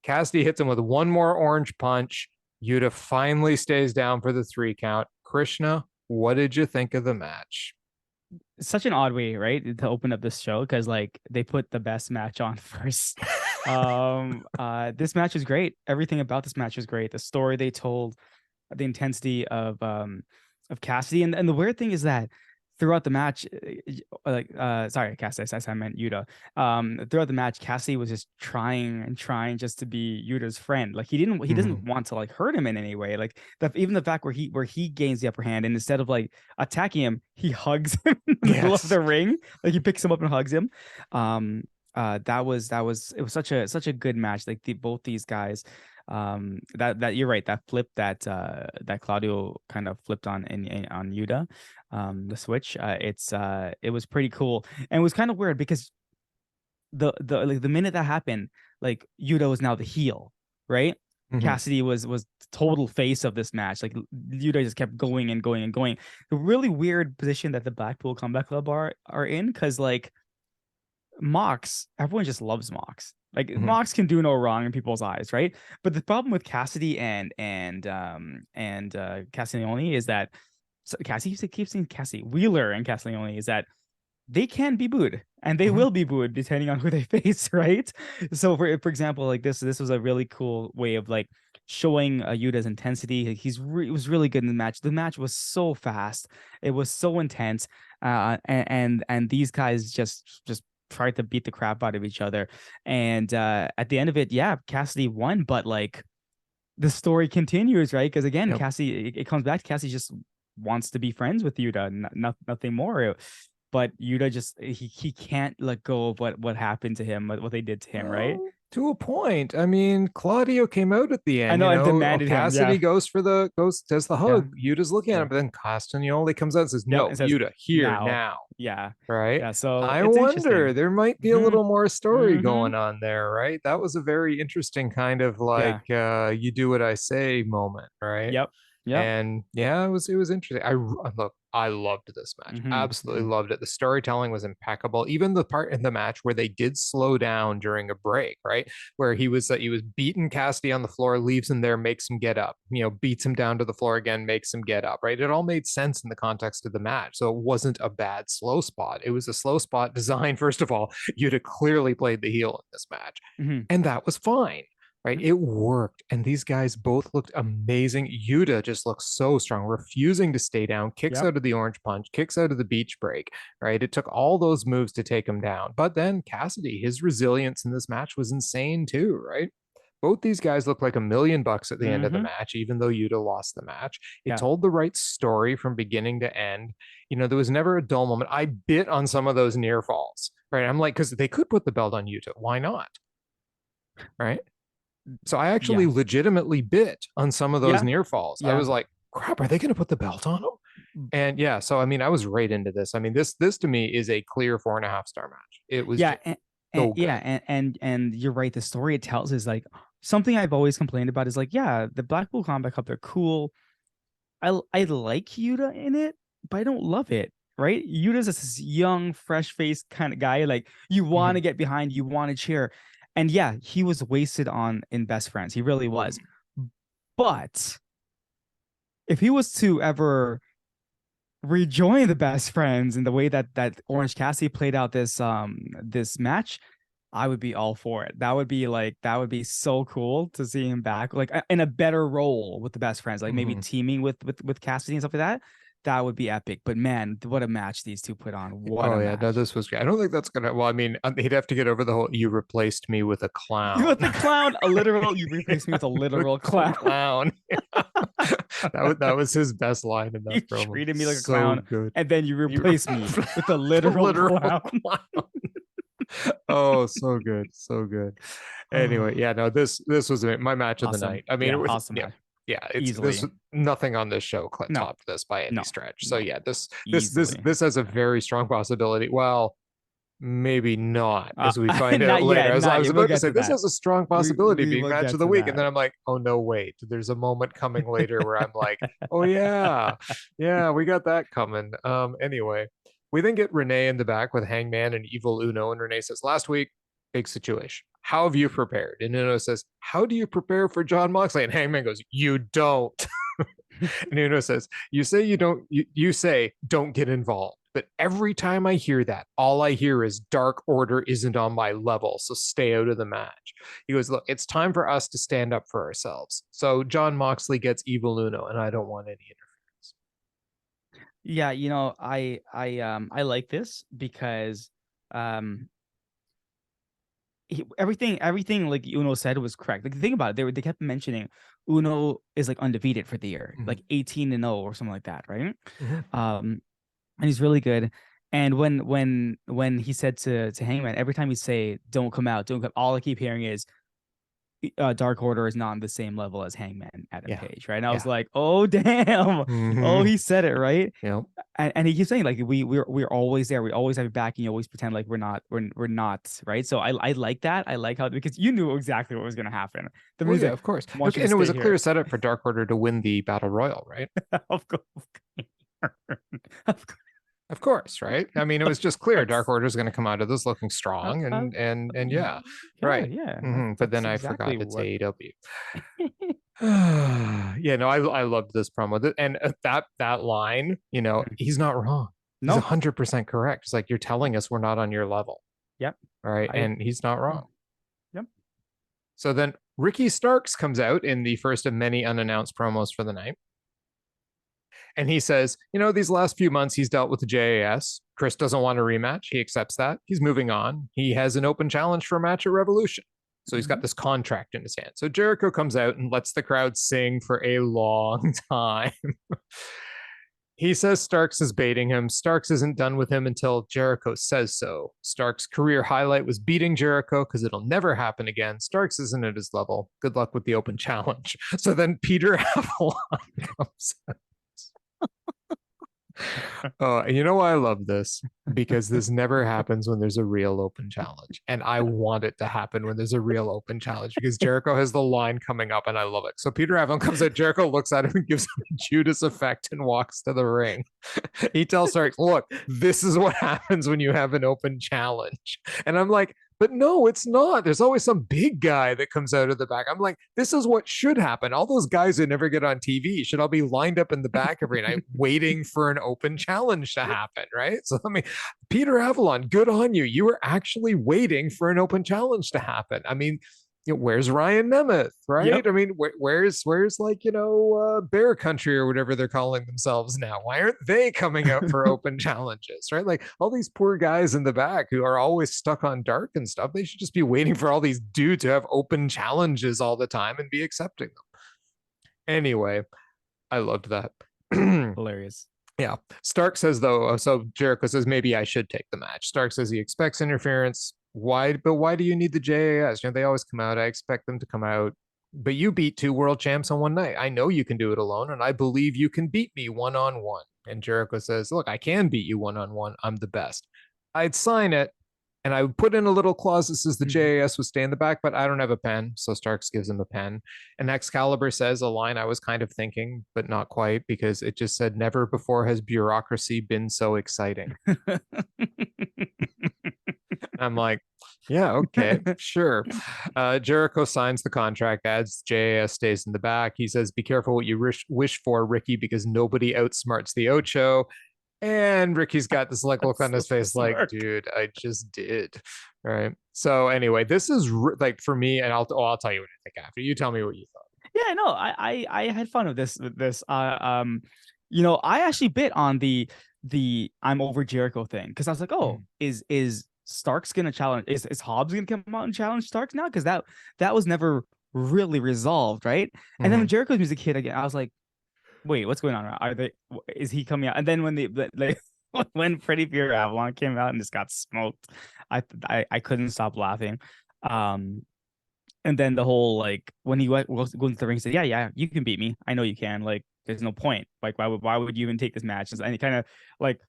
Cassidy hits him with one more orange punch. Yuta finally stays down for the 3 count. Krishna, what did you think of the match? Such an odd way, right, to open up this show, because like they put the best match on first. This match was great. Everything about this match was great. The story they told, the intensity of Cassidy, and the weird thing is that throughout the match, sorry, Cassidy, I meant Yuta. Throughout the match, Cassidy was just trying just to be Yuta's friend. Like he doesn't want to like hurt him in any way. Like even the fact where he gains the upper hand, and instead of like attacking him, he hugs him in the middle of the ring. Like he picks him up and hugs him. It was such a good match. Like both these guys. That you're right, that flip that Claudio kind of flipped on Yuta, the switch, it was pretty cool, and it was kind of weird because the minute that happened, like Yuta was now the heel, right? Cassidy was total face of this match. Like Yuta just kept going and going and going. The really weird position that the Blackpool Combat Club are in, because like Mox, everyone just loves Mox. Like Mox can do no wrong in people's eyes, right? But the problem with Cassidy and Castagnoli is that Cassidy keeps saying Cassidy, Wheeler and Castagnoli, is that they can be booed, and they will be booed depending on who they face, right? So for example, like this was a really cool way of like showing Yuta's intensity. Like, it was really good in the match. The match was so fast, it was so intense, and these guys just tried to beat the crap out of each other, and at the end of it, Cassidy won, but like the story continues, right? Because again, Cassidy, it comes back to Cassidy just wants to be friends with Yuta, nothing more. but Yuta just he can't let go of what happened to him, what they did to him, right? Well, to a point. I mean, Claudio came out at the I end, know, you and know. demanded him. Cassidy Yeah, does the yeah, hug. Yuta's looking at yeah. him, but then Castagnoli comes out and says, Yep, "No, and says Yuta, here now. now." Yeah, Right? yeah. So I it's wonder, interesting. there might be a Hmm. little more story Hmm. going on there, right? That was a very interesting kind of Yeah. you do what I say moment, right? Yep. Yep. And yeah, it was interesting. Look, I loved this match. Hmm. Absolutely Hmm. loved it. The storytelling was impeccable. Even the part in the match where they did slow down during a break, right? Where he was beating Cassidy on the floor, leaves him there, makes him get up, beats him down to the floor again, makes him get up, right? It all made sense in the context of the match. So it wasn't a bad slow spot. It was a slow spot designed, first of all, you'd have clearly played the heel in this match. Hmm. And that was fine. Right, it worked, and these guys both looked amazing. Yuta just looks so strong, refusing to stay down, kicks Yep. out of the orange punch, kicks out of the beach break. Right, it took all those moves to take him down. But then Cassidy, his resilience in this match was insane too. Right, both these guys looked like $1,000,000 at the end of the Hmm. match, even though Yuta lost the match. It Yeah. told the right story from beginning to end. There was never a dull moment. I bit on some of those near falls. Right, I'm like, because they could put the belt on Yuta. Why not? Right. So I actually Yeah. legitimately bit on some of those Yeah. near falls. I Yeah. was like, crap, are they going to put the belt on him? And yeah, so I mean, I was right into this. I mean, this to me is a clear 4.5 star match. It was Yeah. just And so yeah, good. and you're right. The story it tells is like something I've always complained about is like, yeah, the Blackpool Combat Cup, they're cool. I like Yuta in it, but I don't love it. Right? Yuta's this young, fresh faced kind of guy. Like you want to Mhm. get behind, you want to cheer. And yeah, he was wasted on in Best Friends. He really was. But if he was to ever rejoin the Best Friends in the way that Orange Cassidy played out this match, I would be all for it. That would be so cool to see him back, like in a better role with the Best Friends, like maybe Mhm. teaming with Cassidy and stuff like that. That would be epic. But man, what a match these two put on! What Oh a yeah, no, match! this was great. I don't think that's gonna. Well, I mean, he'd have to get over the whole "you replaced me with a You clown." with the clown, a literal. You replaced me with a literal clown. Clown. That was his best line in that You promo. treated me like a So clown, good. and then you You replaced me with a the literal literal clown. clown. Oh, so good, so good. Anyway, yeah, no, this was my match of the Awesome. night. I mean, it Yeah, was awesome yeah, match. yeah. It's this Easily. nothing on this show No, topped this by any no, stretch. So no. yeah, this Easily. this has a very strong possibility. Well, maybe not, Uh, as we find out not later. yet, I not was yet. We'll about to get say to this that. has a strong We possibility we being will match get of the to week, and that. then I'm like, oh no, wait. There's a moment coming later where I'm like, oh yeah, yeah, we got that coming. Anyway, we then get Renee in the back with Hangman and Evil Uno, and Renee says, last week, big situation. How have you prepared? And Uno says, how do you prepare for John Moxley? And Hangman goes, you don't. And Uno says, you say you don't, you say don't get involved. But every time I hear that, all I hear is Dark Order isn't on my level, so stay out of the match. He goes, look, it's time for us to stand up for ourselves. So John Moxley gets Evil Uno, and I don't want any interference. Yeah, I like this because um everything like Uno said was correct. Like think about it, they kept mentioning Uno is like undefeated for the year, Mm-hmm. like 18-0 or something like that, right? Mm-hmm. And he's really good. And when he said to Hangman, every time he say don't come out, don't come, all I keep hearing is Dark Order is not on the same level as Hangman, Adam Yeah. Page, right? And I was Yeah. like, oh damn, oh Mm-hmm. he said it right. Yep. And he keeps saying like we're always there, we always have your back, and you always pretend like we're not, right? So I like that. I like how, because you knew exactly what was gonna happen. The Well, yeah, music, of course. I want you to And it was stay a clear here. setup for Dark Order to win the Battle Royal, right? Of course. Of Of course, right? I mean, it was just clear Dark course. Order is going to come out of this looking strong, and yeah, Yeah, right. yeah. But That's then I exactly forgot it's what. AEW. Yeah, no, I loved this promo, and that line, he's not wrong. He's No. 100% correct. It's like, you're telling us we're not on your level, Yep. right? I. And he's not wrong. Yep. So then Ricky Starks comes out in the first of many unannounced promos for the night. And he says, these last few months he's dealt with the JAS. Chris doesn't want a rematch. He accepts that. He's moving on. He has an open challenge for a match at Revolution. So he's got this contract in his hand. So Jericho comes out and lets the crowd sing for a long time. He says Starks is baiting him. Starks isn't done with him until Jericho says so. Starks' career highlight was beating Jericho because it'll never happen again. Starks isn't at his level. Good luck with the open challenge. So then Peter Avalon comes out. Oh, and you know why I love this? Because this never happens when there's a real open challenge. And I want it to happen when there's a real open challenge because Jericho has the line coming up and I love it. So Peter Avalon comes out, Jericho looks at him and gives him a Judas effect and walks to the ring. He tells Starks, look, this is what happens when you have an open challenge. And I'm like, but no, it's not. There's always some big guy that comes out of the back. I'm like, this is what should happen. All those guys who never get on TV should all be lined up in the back every night waiting for an open challenge to happen, right? So I mean, Peter Avalon, good on you. You were actually waiting for an open challenge to happen. I mean, where's Ryan Nemeth, right? Yep. I mean, where's like, Bear Country or whatever they're calling themselves now? Why aren't they coming out for open challenges, right? Like all these poor guys in the back who are always stuck on dark and stuff. They should just be waiting for all these dudes to have open challenges all the time and be accepting them. Anyway, I loved that. Hilarious. Yeah. Stark says, though, so Jericho says, maybe I should take the match. Stark says he expects interference. Why do you need the JAS? They always come out. I expect them to come out. But you beat 2 world champs on one night. I know you can do it alone, and I believe you can beat me one-on-one. And Jericho says, look, I can beat you one-on-one. I'm the best. I'd sign it, and I would put in a little clause that says the JAS would stay in the back, but I don't have a pen. So Starks gives him a pen. And Excalibur says a line I was kind of thinking, but not quite, because it just said, never before has bureaucracy been so exciting. I'm like, yeah, okay, sure. Jericho signs the contract, adds JAS stays in the back. He says, be careful what you wish for, Ricky, because nobody outsmarts the Ocho. And Ricky's got this like look on his face like, dude, I just did. All right. So anyway, this is like for me, and I'll tell you what I think after. You tell me what you thought. Yeah, no, I had fun with this. I actually bit on the I'm over Jericho thing because I was like, oh, is Starks gonna challenge? Is Hobbs gonna come out and challenge Starks now? Because that was never really resolved, right? And then when Jericho's music hit again, I was like, wait, what's going on? Is he coming out? And then when Freddie Peter Avalon came out and just got smoked, I couldn't stop laughing. And then the whole like when he went going to the ring, he said, yeah, you can beat me. I know you can. Like, there's no point. Like, why would you even take this match? And he kind of like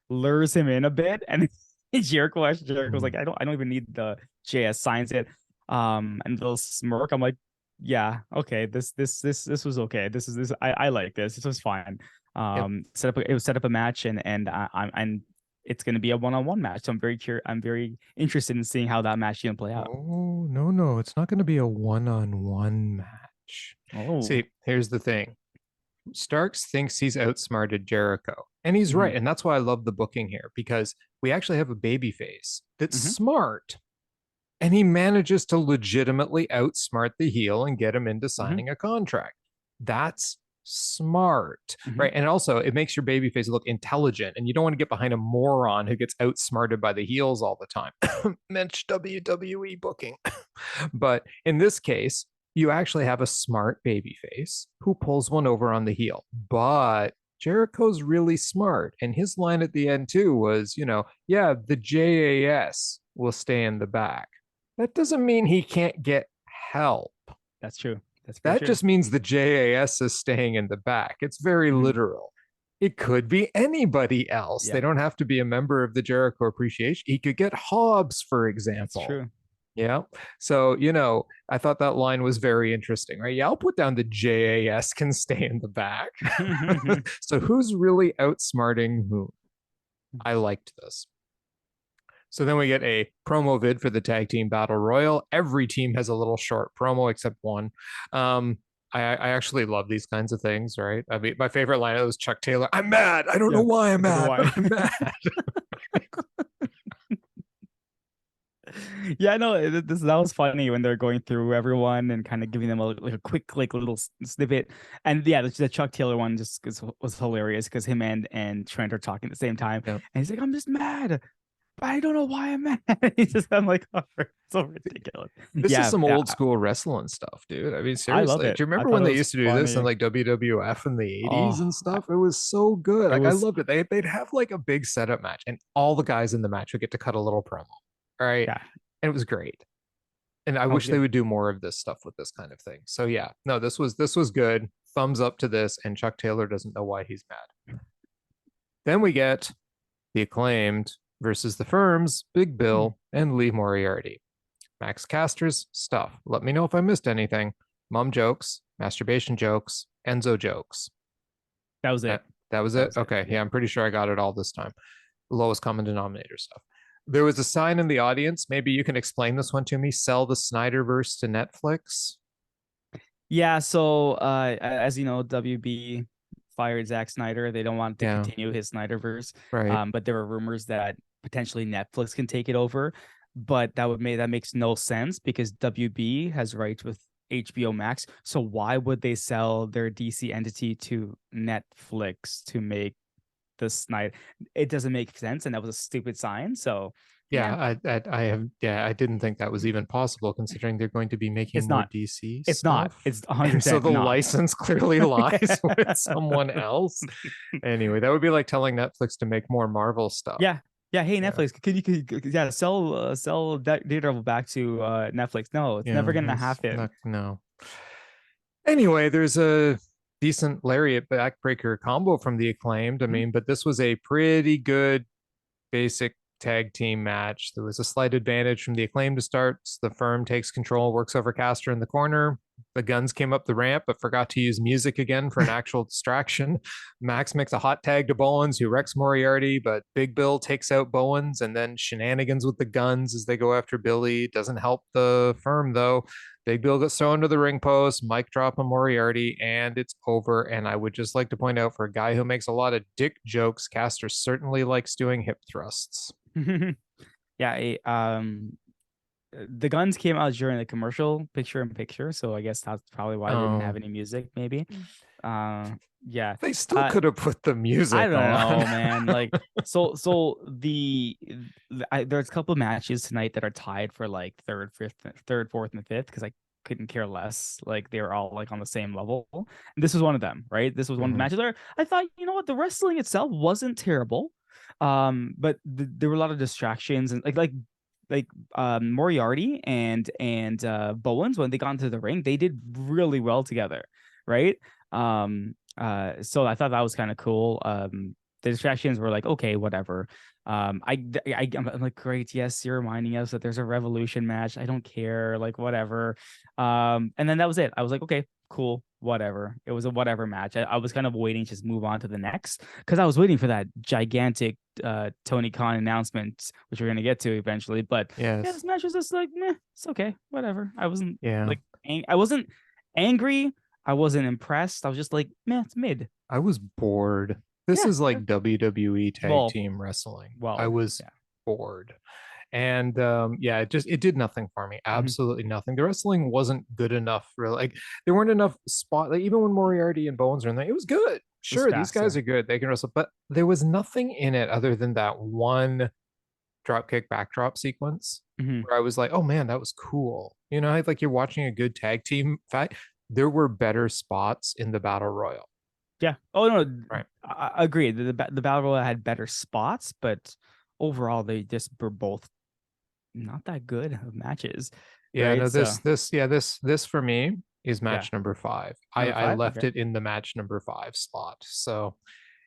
lures him in a bit, and Jericho's like, I don't even need the JS, signs it. And they'll smirk. I'm like, yeah, okay, this was okay. I like this. This was fine. It was set up a match, and I'm it's going to be a one-on-one match. So I'm very interested in seeing how that match is going to play out. Oh, no, it's not going to be a one-on-one match. Oh, see, here's the thing. Starks thinks he's outsmarted Jericho, and he's right, and that's why I love the booking here, because we actually have a babyface that's smart. And he manages to legitimately outsmart the heel and get him into signing a contract. That's smart, right? And also, it makes your babyface look intelligent, and you don't want to get behind a moron who gets outsmarted by the heels all the time. Mensch WWE booking. But in this case, you actually have a smart babyface who pulls one over on the heel. But Jericho's really smart, and his line at the end too was, yeah, the JAS will stay in the back. That doesn't mean he can't get help. That's true. That just means the JAS is staying in the back. It's very literal. It could be anybody else. Yeah. They don't have to be a member of the Jericho Appreciation. He could get Hobbs, for example. That's true. Yeah. So, I thought that line was very interesting, right? Yeah, I'll put down the JAS can stay in the back. So who's really outsmarting who? I liked this. So then we get a promo vid for the tag team battle royal. Every team has a little short promo except one. I actually love these kinds of things, right? I mean, my favorite line was Chuck Taylor. I'm mad. I don't know why I'm mad. But I'm mad. Yeah, no, that was funny when they're going through everyone and kind of giving them a quick little snippet. And yeah, the Chuck Taylor one just was hilarious because him and Trent are talking at the same time. And he's like, I'm just mad. I don't know why I'm mad. I'm like, oh, it's so ridiculous. This is Yeah, some yeah, old school wrestling stuff, dude. I mean, I love seriously. it. Do you I remember thought when it they was used to do this in funny. like WWF in the 80s and Oh, stuff? It was so good. it Like I was, loved it. They'd have like a big setup match and all the guys in the match would get to cut a little promo. All right. yeah, And it was great. And I that was wish they good. would do more of this stuff with this kind of thing. So yeah, no, this was good. Thumbs up to this, and Chuck Taylor doesn't know why he's mad. Then we get the Acclaimed versus the Firms, Big Hmm. Bill, and Lee Moriarty. Max Caster's stuff. Let me know if I missed anything. Mom jokes, masturbation jokes, Enzo jokes. That was it. That was That it? was it. Okay, Yeah. yeah, I'm pretty sure I got it all this time. Lowest common denominator stuff. There was a sign in the audience. Maybe you can explain this one to me. Sell the Snyderverse to Netflix. Yeah, so as you know, WB fired Zack Snyder. They don't want to Yeah, continue his Snyderverse. right. But there were rumors that potentially Netflix can take it over, but that makes no sense because WB has rights with HBO Max. So why would they sell their DC entity to Netflix to make the Snyder? It doesn't make sense, and that was a stupid sign. So yeah, I didn't think that was even possible considering they're going to be making it's more not. DC It's not. stuff. It's And so 100% the not. license clearly lies with someone else. Anyway, that would be like telling Netflix to make more Marvel stuff. Yeah. Yeah. Hey, Yeah. Netflix, yeah, sell Daredevil back to Netflix. No, it's never Yeah, gonna it's happen. not, no. Anyway, there's a decent lariat backbreaker combo from the Acclaimed. I Mhm. mean, but this was a pretty good basic tag team match. There was a slight advantage from the Acclaim to start. The Firm takes control, works over Caster in the corner. The Gunns came up the ramp, but forgot to use music again for an actual distraction. Max makes a hot tag to Bowens, who wrecks Moriarty, but Big Bill takes out Bowens, and then shenanigans with the Gunns as they go after Billy. Doesn't help the Firm, though. Big Bill gets thrown to the ring post, mic drop on Moriarty, and it's over. And I would just like to point out for a guy who makes a lot of dick jokes, Caster certainly likes doing hip thrusts. Yeah, the Guns came out during the commercial picture in picture, so I guess that's probably why they didn't have Oh, any music, maybe. Uh, yeah. they still Uh, could have put the I music don't on. know, man. Like, there's a couple of matches tonight that are tied for like third, fourth, and fifth because I couldn't care less. Like, they were all like on the same level. And this was one of them, right? This was one of the Mhm. matches where I thought, you know what, the wrestling itself wasn't terrible, but there were a lot of distractions and Moriarty and Bowens when they got into the ring, they did really well together, right? So I thought that was kind of cool. The distractions were like, okay, whatever. I'm like, great, yes, you're reminding us that there's a Revolution match. I don't care, like whatever. And then that was it. I was like, okay, cool, whatever. It was a whatever match. I was kind of waiting to just move on to the next because I was waiting for that gigantic Tony Khan announcement, which we're gonna get to eventually. But yeah, Yes. this match was just like, meh, it's okay, whatever. I wasn't Yeah. like, I wasn't angry. I wasn't impressed. I was just like, meh, it's mid. I was bored. This Yeah. is like WWE tag Well, team wrestling. I well, was yeah. bored. And yeah, it did nothing for me. Mhm. Absolutely nothing. The wrestling wasn't good enough, really. Like there weren't enough spot. Like even when Moriarty and Bones are in there, it was good. It was Sure, these guys faster. are good. They can wrestle, but there was nothing in it other than that one dropkick backdrop sequence Mhm. where I was like, oh man, that was cool. You know, like you're watching a good tag team fight. There were better spots in the battle royal. Yeah. Oh no, Right. I agree. The battle royal had better spots, but overall they just were both not that good of matches, Yeah, right? no, So this for me is yeah, match number five. I number I five. left Okay. it in the match number five slot. So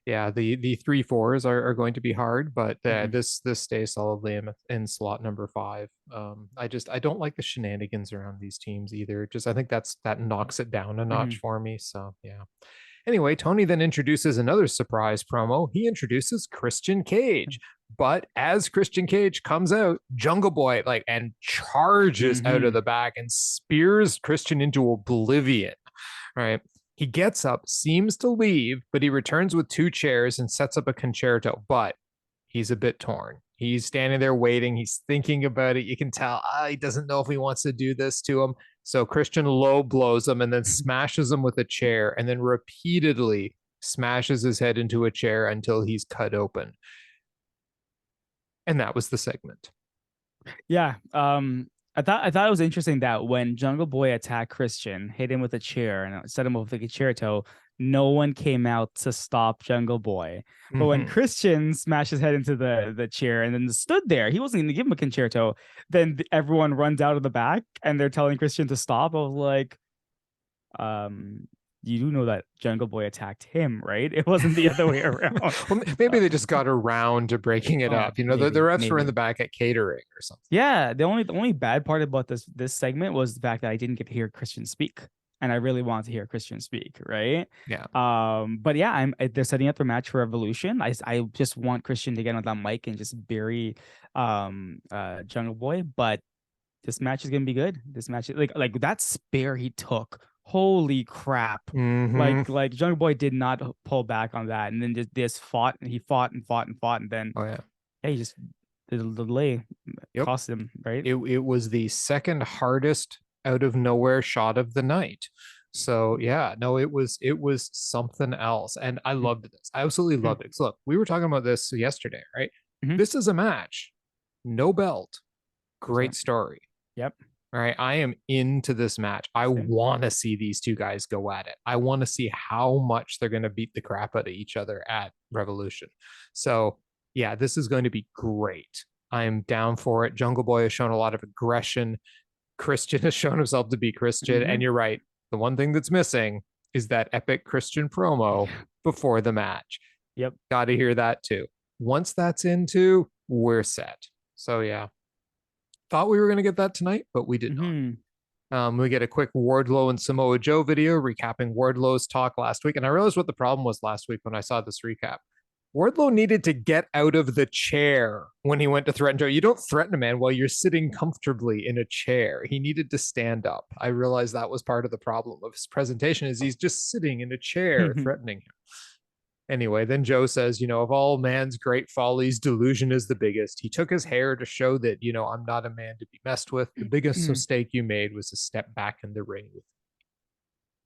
yeah, the three fours are going to be hard, but Mhm. this stays solidly in slot number five. I don't like the shenanigans around these teams either. Just I think that knocks it down a notch Mhm. for me. So yeah. Anyway, Tony then introduces another surprise promo. He introduces Christian Cage. But as Christian Cage comes out, Jungle Boy like and charges out of Mhm. the back and spears Christian into oblivion. Right. He gets up, seems to leave, but he returns with two chairs and sets up a concerto. But he's a bit torn. He's standing there waiting. He's thinking about it. You can tell he doesn't know if he wants to do this to him. So Christian low blows him and then smashes him with a chair and then repeatedly smashes his head into a chair until he's cut open. And that was the segment. Yeah. I thought it was interesting that when Jungle Boy attacked Christian, hit him with a chair and set him up with like a chair toe, no one came out to stop Jungle Boy. But when Mm-hmm. Christian smashed his head into the chair and then stood there, he wasn't going to give him a concerto. Then everyone runs out of the back and they're telling Christian to stop. I was like, um, you do know that Jungle Boy attacked him, right? It wasn't the other way around. Well, maybe they just got around to breaking it up. The Maybe, refs were in maybe. the back at catering or something. Yeah, the only bad part about this segment was the fact that I didn't get to hear Christian speak, and I really wanted to hear Christian speak, right? Yeah. But yeah, they're setting up their match for Evolution. I just want Christian to get on that mic and just bury Jungle Boy, but this match is gonna be good. This match, like that spear he took, holy crap! Mm-hmm. Like Jungle Boy did not pull back on that, and then just this fought and he fought and fought and fought, and then Oh, yeah. he just the delay Yep. cost him, right? It was the second hardest out of nowhere shot of the night. So yeah, no, it was something else. And I loved this. I absolutely loved it. So look, we were talking about this yesterday, right? Mm-hmm. This is a match, no belt, great story. Yep. All right. I am into this match. I Same. want to see these two guys go at it. I want to see how much they're going to beat the crap out of each other at Revolution. So, yeah, this is going to be great. I am down for it. Jungle Boy has shown a lot of aggression. Christian has shown himself to be Christian. Mm-hmm. And you're right. The one thing that's missing is that epic Christian promo before the match. Yep. Got to hear that too. Once that's into, we're set. So, yeah. Thought we were going to get that tonight, but we did Mm-hmm. not. We get a quick Wardlow and Samoa Joe video recapping Wardlow's talk last week. And I realized what the problem was last week when I saw this recap. Wardlow needed to get out of the chair when he went to threaten Joe. You don't threaten a man while you're sitting comfortably in a chair. He needed to stand up. I realized that was part of the problem of his presentation is he's just sitting in a chair threatening him. Anyway, then Joe says, of all man's great follies, delusion is the biggest. He took his hair to show that, I'm not a man to be messed with. The biggest mistake you made was to step back in the ring with.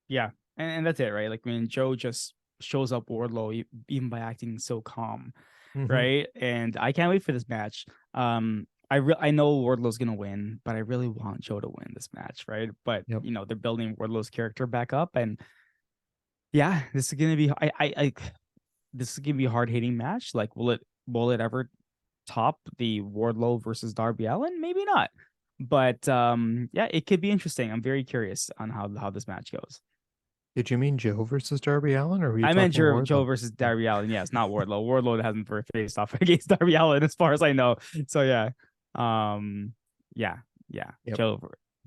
Yeah. And that's it, right? Like, I mean, Joe just shows up Wardlow even by acting so calm, right? And I can't wait for this match. I know Wardlow's gonna win, but I really want Joe to win this match, right? But Yep. They're building Wardlow's character back up, and yeah, this is gonna be this is gonna be a hard hitting match. Like, will it ever top the Wardlow versus Darby Allin? Maybe not. But yeah, it could be interesting. I'm very curious on how this match goes. Did you mean Joe versus Darby Allin, or were you I meant talking Joe Wardlow? versus Darby Allin. Yes, not Wardlow. Wardlow hasn't faced off against Darby Allin as far as I know. So yeah. Yeah. Yep. Joe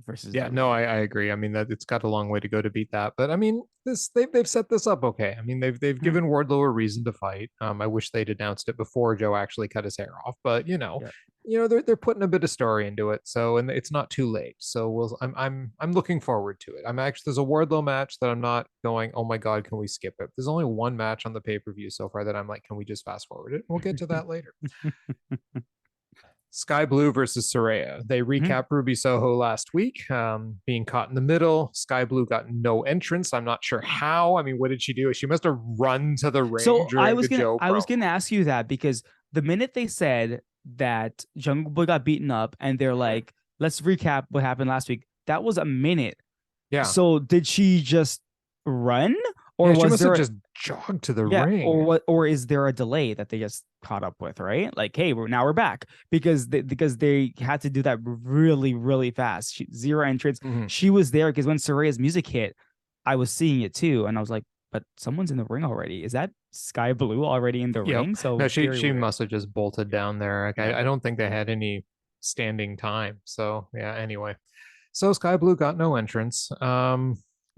versus Yeah, Darby no, Allin. I agree. I mean that it's got a long way to go to beat that, but I mean they've set this up okay. I mean they've given Wardlow a reason to fight. I wish they'd announced it before Joe actually cut his hair off, but they're putting a bit of story into it, so and it's not too late. So I'm looking forward to it. I'm actually there's a Wardlow match that I'm not going, oh my god, can we skip it? There's only one match on the pay-per-view so far that I'm like, can we just fast forward it? We'll get to that later. Skye Blue versus Saraya. They recap Ruby Soho last week, being caught in the middle. Skye Blue got no entrance. I'm not sure how. I mean, what did she do? She must have run to the ring So during the Joe I was promo. gonna ask you that because the minute they said that Jungle Boy got beaten up and they're like, let's recap what happened last week, that was a minute. Yeah. So did she just run? Or Yeah, she was must there have just jogged to the yeah, ring. or is there a delay that they just caught up with, right? Like, hey, we're back because they had to do that really, really fast. Zero entrance. She was there because when Saraya's music hit, I was seeing it too, and I was like, but someone's in the ring already. Is that Skye Blue already in the ring? So no, she weird. must have just bolted down there. Like, I don't think they had any standing time. So yeah, anyway. So Skye Blue got no entrance.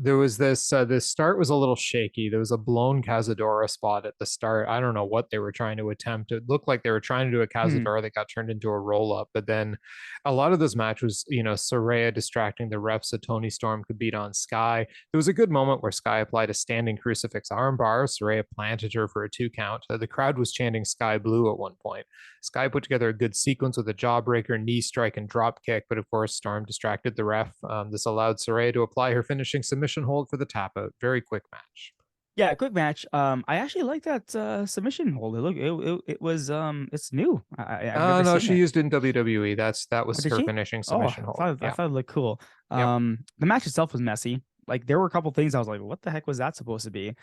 There was this start was a little shaky. There was a blown Cazadora spot at the start. I don't know what they were trying to attempt. It looked like they were trying to do a Cazadora that got turned into a roll up. But then a lot of this match was, Saraya distracting the refs so Tony Storm could beat on Skye. There was a good moment where Skye applied a standing crucifix armbar. Saraya planted her for a 2 count. The crowd was chanting Skye Blue at one point. Skye put together a good sequence with a jawbreaker, knee strike, and drop kick, but of course, Storm distracted the ref. This allowed Saraya to apply her finishing submission hold for the tap out. Very quick match. Yeah, quick match. I actually like that submission hold. It was it's new. I've never No, seen she it. used it in WWE. That Oh, was did her she? finishing Oh, submission hold. I Yeah. thought it looked cool. Yep. The match itself was messy. Like there were a couple things I was like, what the heck was that supposed to be?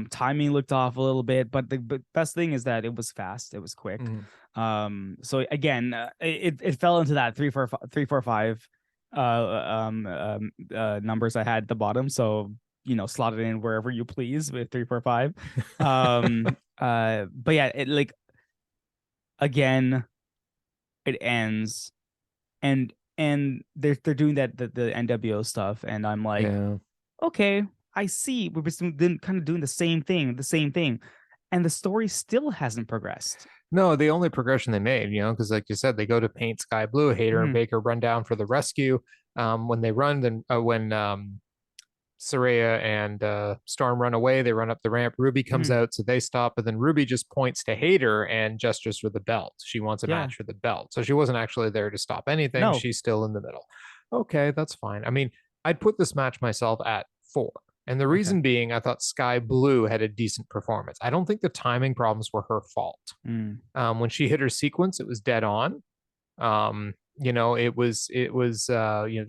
Timing looked off a little bit, but the best thing is that it was fast. It was quick. Mhm. So again, it fell into that 3 4 5 numbers I had at the bottom. So slot it in wherever you please with 3 4 5. But yeah, it like again, it ends and they're doing the NWO stuff, and I'm like, Yeah. okay, I see. We're just kind of doing the same thing, and the story still hasn't progressed. No, the only progression they made, because like you said, they go to paint Skye blue. Hater and Mhm. Baker run down for the rescue. When they run, then when Saraya and Storm run away, they run up the ramp. Ruby comes Mhm. out, so they stop. But then Ruby just points to Hater and gestures for the belt. She wants a Yeah, match for the belt, so she wasn't actually there to stop anything. no, She's still in the middle. Okay, that's fine. I mean, I'd put this match myself at 4. And the okay. reason being, I thought Skye Blue had a decent performance. I don't think the timing problems were her fault. Mm. When she hit her sequence, it was dead on. The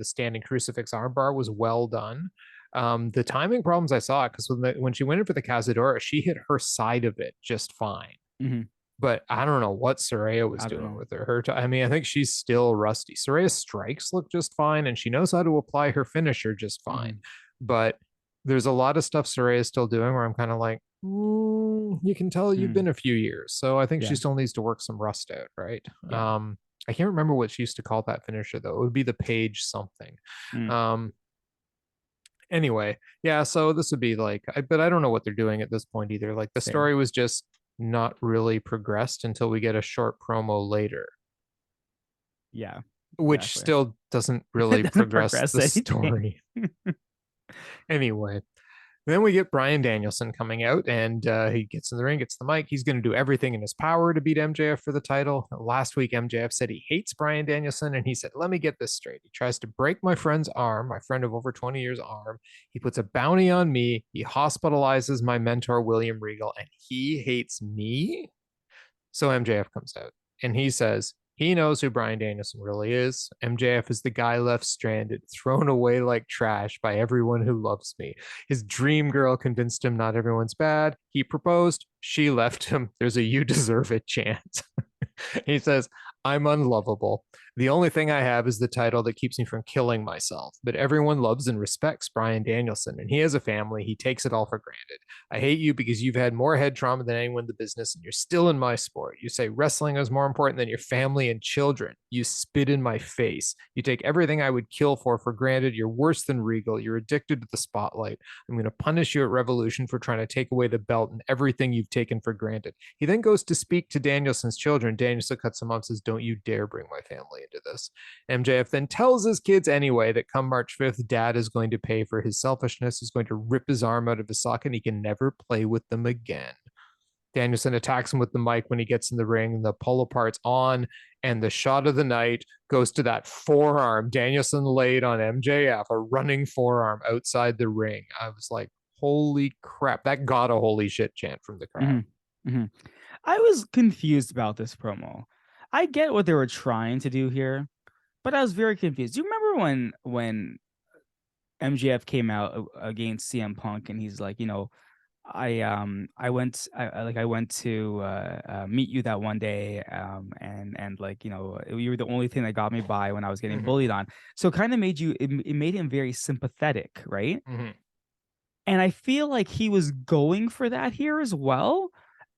standing crucifix armbar was well done. The timing problems I saw because when she went in for the Cazadora, she hit her side of it just fine. Hmm. But I don't know what Saraya was I don't doing know. with her. I mean, I think she's still rusty. Saraya's strikes look just fine, and she knows how to apply her finisher just fine. Hmm. But there's a lot of stuff Saraya's still doing where I'm kind of like, you can tell you've Mm. been a few years. So I think she Yeah, still needs to work some rust out, right? yeah. I can't remember what she used to call that finisher though. It would be the page something. Mm. Um, anyway, yeah, so this would be like, but I don't know what they're doing at this point either. Like the Same. story was just not really progressed until we get a short promo later, Yeah, which exactly. still doesn't It really doesn't progress progress the anything. story. Anyway, then we get Bryan Danielson coming out, and he gets in the ring, gets the mic. He's going to do everything in his power to beat MJF for the title. Last week, MJF said he hates Bryan Danielson, and he said, let me get this straight. He tries to break my friend's arm, my friend of over 20 years' arm. He puts a bounty on me. He hospitalizes my mentor, William Regal, and he hates me. So MJF comes out and he says he knows who Bryan Danielson really is. MJF is the guy left stranded, thrown away like trash by everyone who loves me. His dream girl convinced him not everyone's bad. He proposed. She left him. There's a you deserve it chant. He says, I'm unlovable. The only thing I have is the title that keeps me from killing myself. But everyone loves and respects Bryan Danielson, and he has a family. He takes it all for granted. I hate you because you've had more head trauma than anyone in the business, and you're still in my sport. You say wrestling is more important than your family and children. You spit in my face. You take everything I would kill for granted. You're worse than Regal. You're addicted to the spotlight. I'm going to punish you at Revolution for trying to take away the belt and everything you've taken for granted. He then goes to speak to Danielson's children. Danielson cuts him off and says, don't you dare bring my family into this. MJF then tells his kids anyway that come March 5th, dad is going to pay for his selfishness. He's going to rip his arm out of his socket and he can never play with them again. Danielson attacks him with the mic when he gets in the ring. The pull apart's on, and the shot of the night goes to that forearm Danielson laid on MJF, a running forearm outside the ring. I was like, holy crap. That got a holy shit chant from the crowd. Mm-hmm. Mm-hmm. I was confused about this promo. I get what they were trying to do here, but I was very confused. Do you remember when MJF came out against CM Punk and he's like, I went to meet you that one day and like you were the only thing that got me by when I was getting Mm-hmm. bullied on. So it kind of it made him very sympathetic, right? Mm-hmm. And I feel like he was going for that here as well,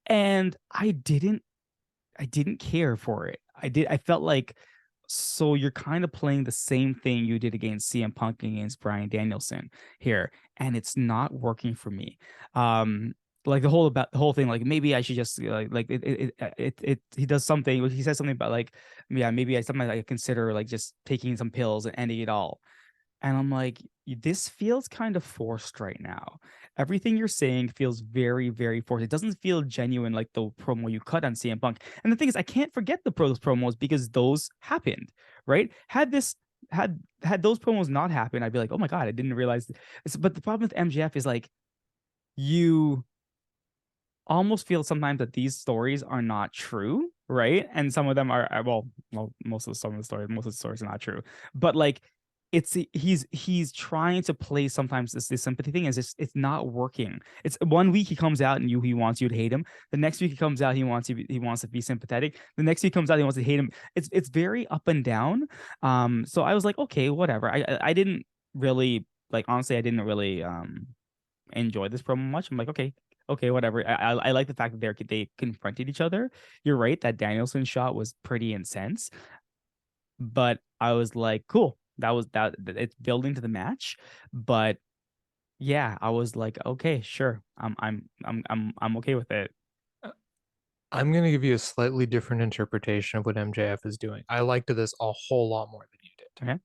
and I didn't care for it. I felt like, so you're kind of playing the same thing you did against CM Punk and against Bryan Danielson here, and it's not working for me. Like the whole thing, like maybe I should just he does something. He says something about like, yeah, maybe something I consider like just taking some pills and ending it all. And I'm like, this feels kind of forced right now. Everything you're saying feels very, very forced. It doesn't feel genuine like the promo you cut on CM Punk. And the thing is, I can't forget those promos because those happened, right? Had those promos not happened, I'd be like, oh my God, I didn't realize. But the problem with MJF is like, you almost feel sometimes that these stories are not true, right? And some of them are well, most of the stories are not true. But like he's trying to play sometimes this sympathy thing is just it's not working. It's one week he comes out and he wants you to hate him. The next week he comes out he wants to be sympathetic. The next week he comes out he wants to hate him. It's very up and down. So I was like, okay, whatever. I didn't really like honestly I didn't really enjoy this promo much. I'm like, okay, whatever. I like the fact that they confronted each other. You're right, that Danielson shot was pretty intense, but I was like, cool. That was that. It's building to the match, but yeah, I was like, okay, sure. I'm okay with it. I'm going to give you a slightly different interpretation of what MJF is doing. I liked this a whole lot more than you did. Okay.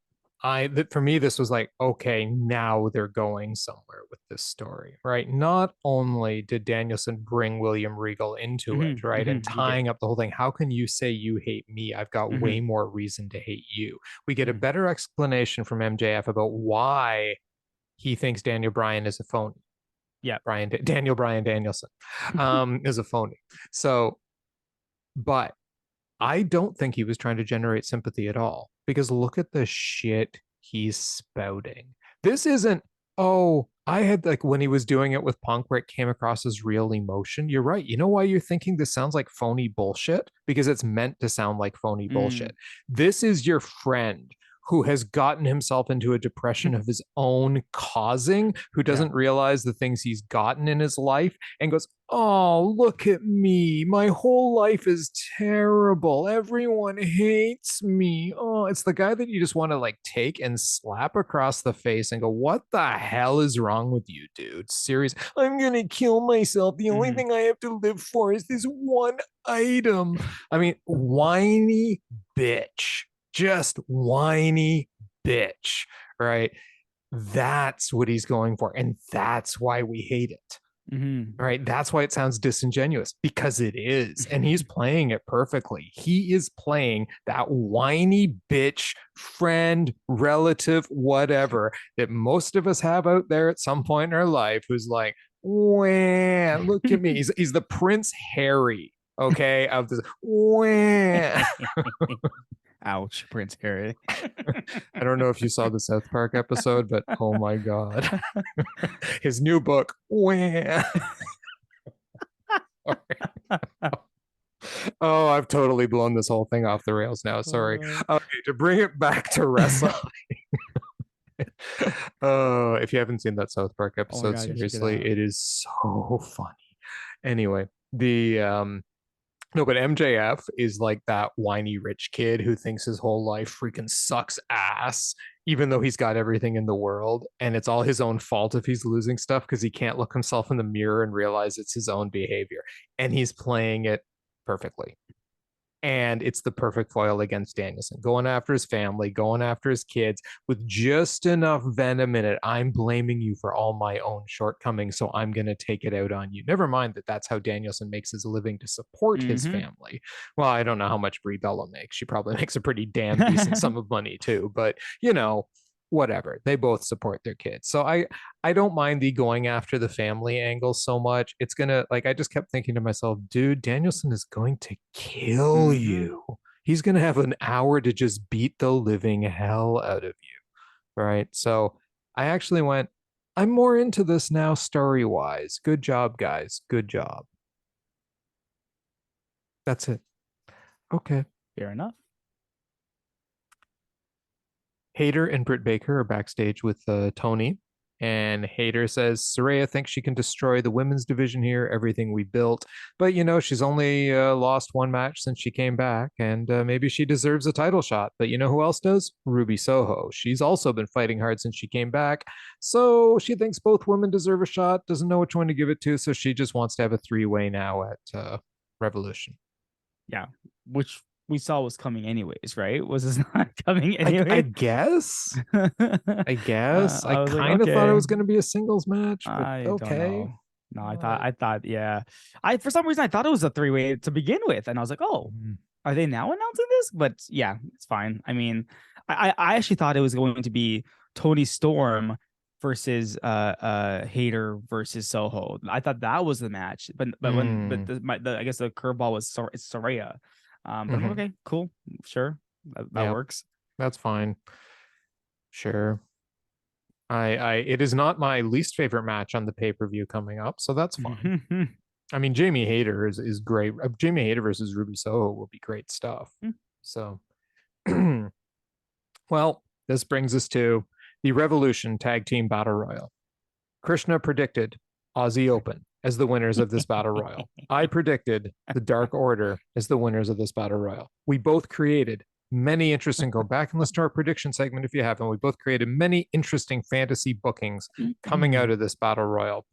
For me, this was like, okay, now they're going somewhere with this story, right? Not only did Danielson bring William Regal into it, right, and He did. tying up the whole thing, how can you say you hate me? I've got way more reason to hate you. We get a better explanation from MJF about why he thinks Daniel Bryan is a phony. Yeah. Bryan Danielson is a phony. So, but I don't think he was trying to generate sympathy at all because look at the shit he's spouting. This isn't, oh, I had like when he was doing it with Punk where it came across as real emotion. You're right. You know why you're thinking this sounds like phony bullshit? Because it's meant to sound like phony bullshit. This is your friend who has gotten himself into a depression of his own causing, who doesn't realize the things he's gotten in his life and goes, oh, look at me. My whole life is terrible. Everyone hates me. Oh, it's the guy that you just want to like take and slap across the face and go, what the hell is wrong with you, dude? Serious. I'm going to kill myself. The only thing I have to live for is this one item. I mean, whiny bitch. Just whiny bitch, right? That's what he's going for. And that's why we hate it. Right. That's why it sounds disingenuous because it is. And he's playing it perfectly. He is playing that whiny bitch, friend, relative, whatever that most of us have out there at some point in our life who's like, wah, look at me. He's the Prince Harry, okay, of this. Wah. Ouch, Prince Harry. I don't know if you saw the South Park episode, but oh my God. His new book. Oh, I've totally blown this whole thing off the rails now. Sorry. Okay, to bring it back to wrestling. Oh, if you haven't seen that South Park episode, seriously, it is so funny. Anyway, no, but MJF is like that whiny rich kid who thinks his whole life freaking sucks ass, even though he's got everything in the world. And it's all his own fault if he's losing stuff because he can't look himself in the mirror and realize it's his own behavior. And he's playing it perfectly. And it's the perfect foil against Danielson, going after his family, going after his kids with just enough venom in it. I'm blaming you for all my own shortcomings, so I'm going to take it out on you. Never mind that that's how Danielson makes his living to support his family. Well, I don't know how much Brie Bella makes. She probably makes a pretty damn decent sum of money too, but you know, whatever, they both support their kids. So I don't mind the going after the family angle so much. It's gonna, like, I just kept thinking to myself, dude, Danielson is going to kill you. He's gonna have an hour to just beat the living hell out of you, right? So I actually went, I'm more into this now story wise. Good job, guys. Good job. That's it. Okay. Fair enough. Hayter and Britt Baker are backstage with Tony, and Hayter says Saraya thinks she can destroy the women's division here, everything we built. But you know, she's only lost one match since she came back, and maybe she deserves a title shot. But you know who else does? Ruby Soho. She's also been fighting hard since she came back, so she thinks both women deserve a shot. Doesn't know which one to give it to, so she just wants to have a three-way now at Revolution. Yeah, which we saw was coming anyways, right? Was this not coming anyway? I guess. I guess. I kind of thought it was going to be a singles match, but okay. No, I thought, yeah. For some reason I thought it was a three-way to begin with, and I was like, oh, are they now announcing this? But yeah, it's fine. I mean, I actually thought it was going to be Tony Storm versus Hater versus Soho. I thought that was the match, but I guess the curveball was Saraya. But I'm like, okay, cool, sure, that works. That's fine. Sure. It is not my least favorite match on the pay-per-view coming up, so that's fine. I mean, Jamie Hayter is great. Jamie Hayter versus Ruby Soho will be great stuff. So, well, this brings us to the Revolution Tag Team Battle Royal. Krishna predicted Aussie Open as the winners of this Battle Royal. I predicted the Dark Order as the winners of this Battle Royal. We both created many interesting, go back and listen to our prediction segment if you haven't. We both created many interesting fantasy bookings coming out of this Battle Royal.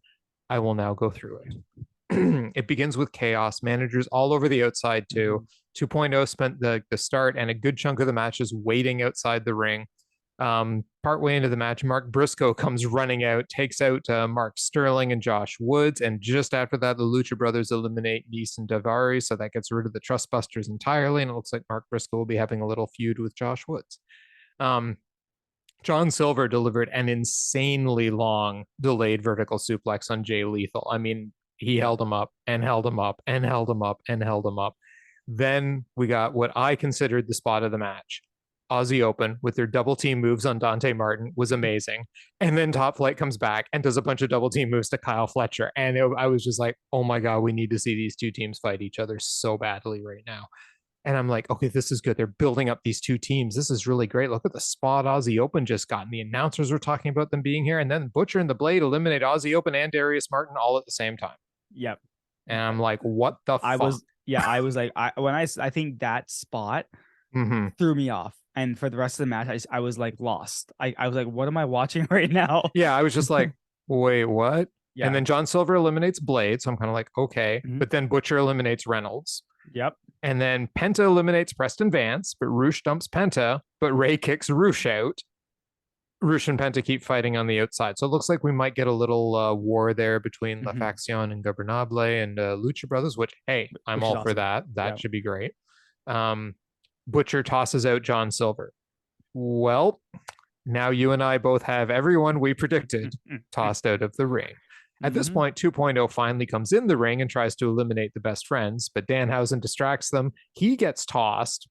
I will now go through it. It begins with chaos, managers all over the outside too. 2.0 spent the start and a good chunk of the matches waiting outside the ring. Partway into the match, Mark Briscoe comes running out, takes out Mark Sterling and Josh Woods, and just after that, the Lucha Brothers eliminate Nese and Daivari, so that gets rid of the Trustbusters entirely, and it looks like Mark Briscoe will be having a little feud with Josh Woods. John Silver delivered an insanely long delayed vertical suplex on Jay Lethal. I mean, he held him up and held him up and held him up and held him up. Then we got what I considered the spot of the match. Aussie Open with their double team moves on Dante Martin was amazing. And then Top Flight comes back and does a bunch of double team moves to Kyle Fletcher. And I was just like, oh my God, we need to see these two teams fight each other so badly right now. And I'm like, okay, this is good. They're building up these two teams. This is really great. Look at the spot Aussie Open just got. And the announcers were talking about them being here. And then Butcher and the Blade eliminate Aussie Open and Darius Martin all at the same time. Yep. And I'm like, what the fuck? I was like, I think that spot threw me off. And for the rest of the match, I was like lost. I was like, what am I watching right now? Yeah, I was just like, wait, what? Yeah. And then John Silver eliminates Blade. So I'm kind of like, okay. But then Butcher eliminates Reynolds. Yep. And then Penta eliminates Preston Vance, but Roosh dumps Penta, but Ray kicks Roosh out. Roosh and Penta keep fighting on the outside. So it looks like we might get a little war there between La Faccion and Ingobernable and Lucha Brothers, which, hey, I'm all for that. That should be great. Butcher tosses out John Silver. Well, now you and I both have everyone we predicted tossed out of the ring. At this point, 2.0 finally comes in the ring and tries to eliminate the best friends, but Danhausen distracts them. He gets tossed,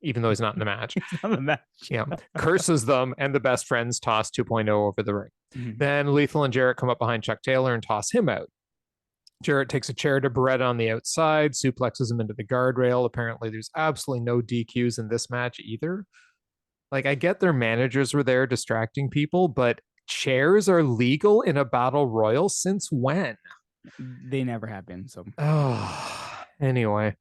even though he's not in the match. He's not in the match. Yeah, curses them, and the best friends toss 2.0 over the ring. Then Lethal and Jarrett come up behind Chuck Taylor and toss him out. Jarrett takes a chair to Baretta on the outside, suplexes him into the guardrail. Apparently, there's absolutely no DQs in this match either. Like, I get their managers were there distracting people, but chairs are legal in a battle royal since when? They never have been. So, anyway,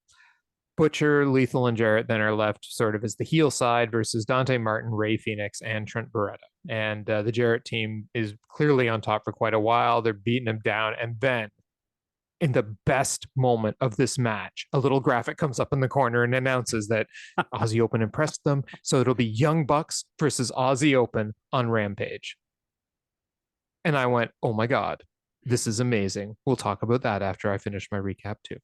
Butcher, Lethal, and Jarrett then are left sort of as the heel side versus Dante Martin, Ray Fenix, and Trent Baretta. And the Jarrett team is clearly on top for quite a while. They're beating him down, and then in the best moment of this match, a little graphic comes up in the corner and announces that Aussie Open impressed them. So it'll be Young Bucks versus Aussie Open on Rampage. And I went, oh my God, this is amazing. We'll talk about that after I finish my recap too.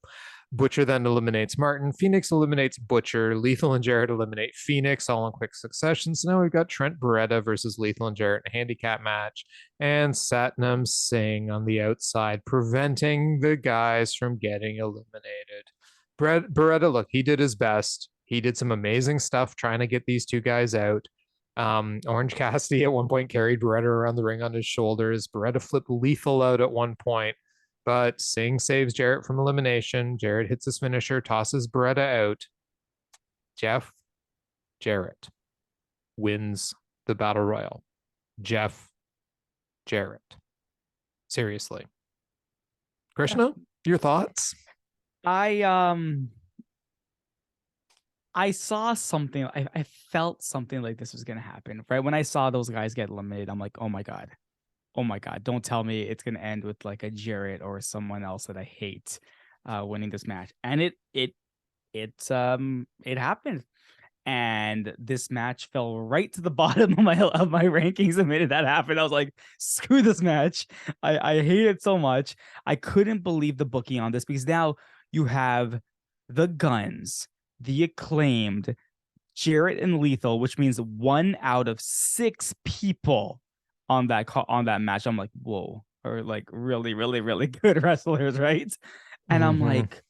Butcher then eliminates Martin. Phoenix eliminates Butcher. Lethal and Jarrett eliminate Phoenix all in quick succession. So now we've got Trent Baretta versus Lethal and Jarrett in a handicap match. And Satnam Singh on the outside, preventing the guys from getting eliminated. Baretta, look, he did his best. He did some amazing stuff trying to get these two guys out. Orange Cassidy at one point carried Baretta around the ring on his shoulders. Baretta flipped Lethal out at one point. But Singh saves Jarrett from elimination. Jarrett hits his finisher, tosses Baretta out. Jarrett wins the Battle Royal. Jarrett. Seriously. Krishna, your thoughts? I saw something. I felt something like this was going to happen. Right when I saw those guys get eliminated, I'm like, oh my God, don't tell me it's going to end with like a Jarrett or someone else that I hate winning this match. And it happened. And this match fell right to the bottom of my rankings the minute that happened. I was like, screw this match. I hate it so much. I couldn't believe the booking on this, because now you have the Gunns, the Acclaimed, Jarrett and Lethal, which means 1 out of 6 people on that match. I'm like, whoa, or like really, really, really good wrestlers, right? And I'm Mhm. like,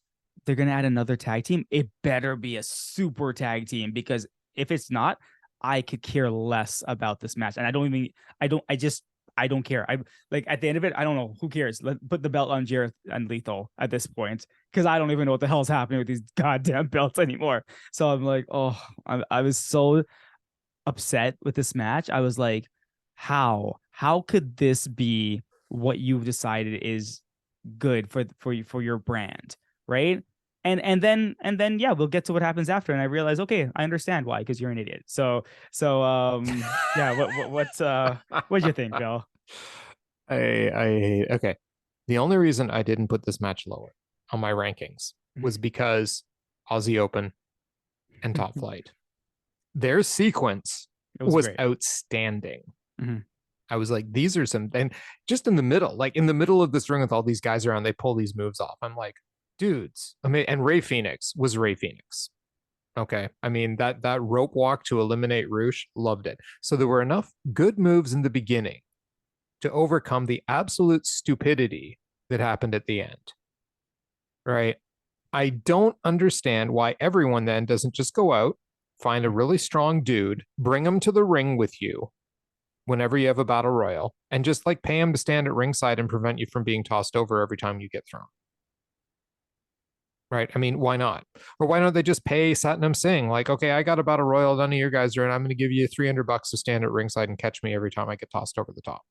they're gonna add another tag team. It better be a super tag team because if it's not, I could care less about this match. And I don't care. I like at the end of it, I don't know who cares. Let put the belt on Jarrett and Lethal at this point because I don't even know what the hell's happening with these goddamn belts anymore. So I'm like, oh, I was so upset with this match. I was like, how could this be what you've decided is good for your brand, right? And then yeah, we'll get to what happens after, and I realize, okay, I understand why, because you're an idiot. So yeah, what'd you think, Bill? Okay. The only reason I didn't put this match lower on my rankings was because Aussie Open and Top Flight. Their sequence It was was great. outstanding. Mm-hmm. I was like, these are some, and just in the middle, like in the middle of this ring with all these guys around, they pull these moves off. I'm like, dudes. I mean, and Ray Phoenix was Ray Phoenix. Okay. I mean, that rope walk to eliminate Roosh, loved it. So there were enough good moves in the beginning to overcome the absolute stupidity that happened at the end. Right. I don't understand why everyone then doesn't just go out, find a really strong dude, bring him to the ring with you whenever you have a battle royal, and just like pay him to stand at ringside and prevent you from being tossed over every time you get thrown. Right. I mean, why not? Or why don't they just pay Satnam Singh? Like, okay, I got a battle royal, none of your guys are in. I'm going to give you $300 to stand at ringside and catch me every time I get tossed over the top.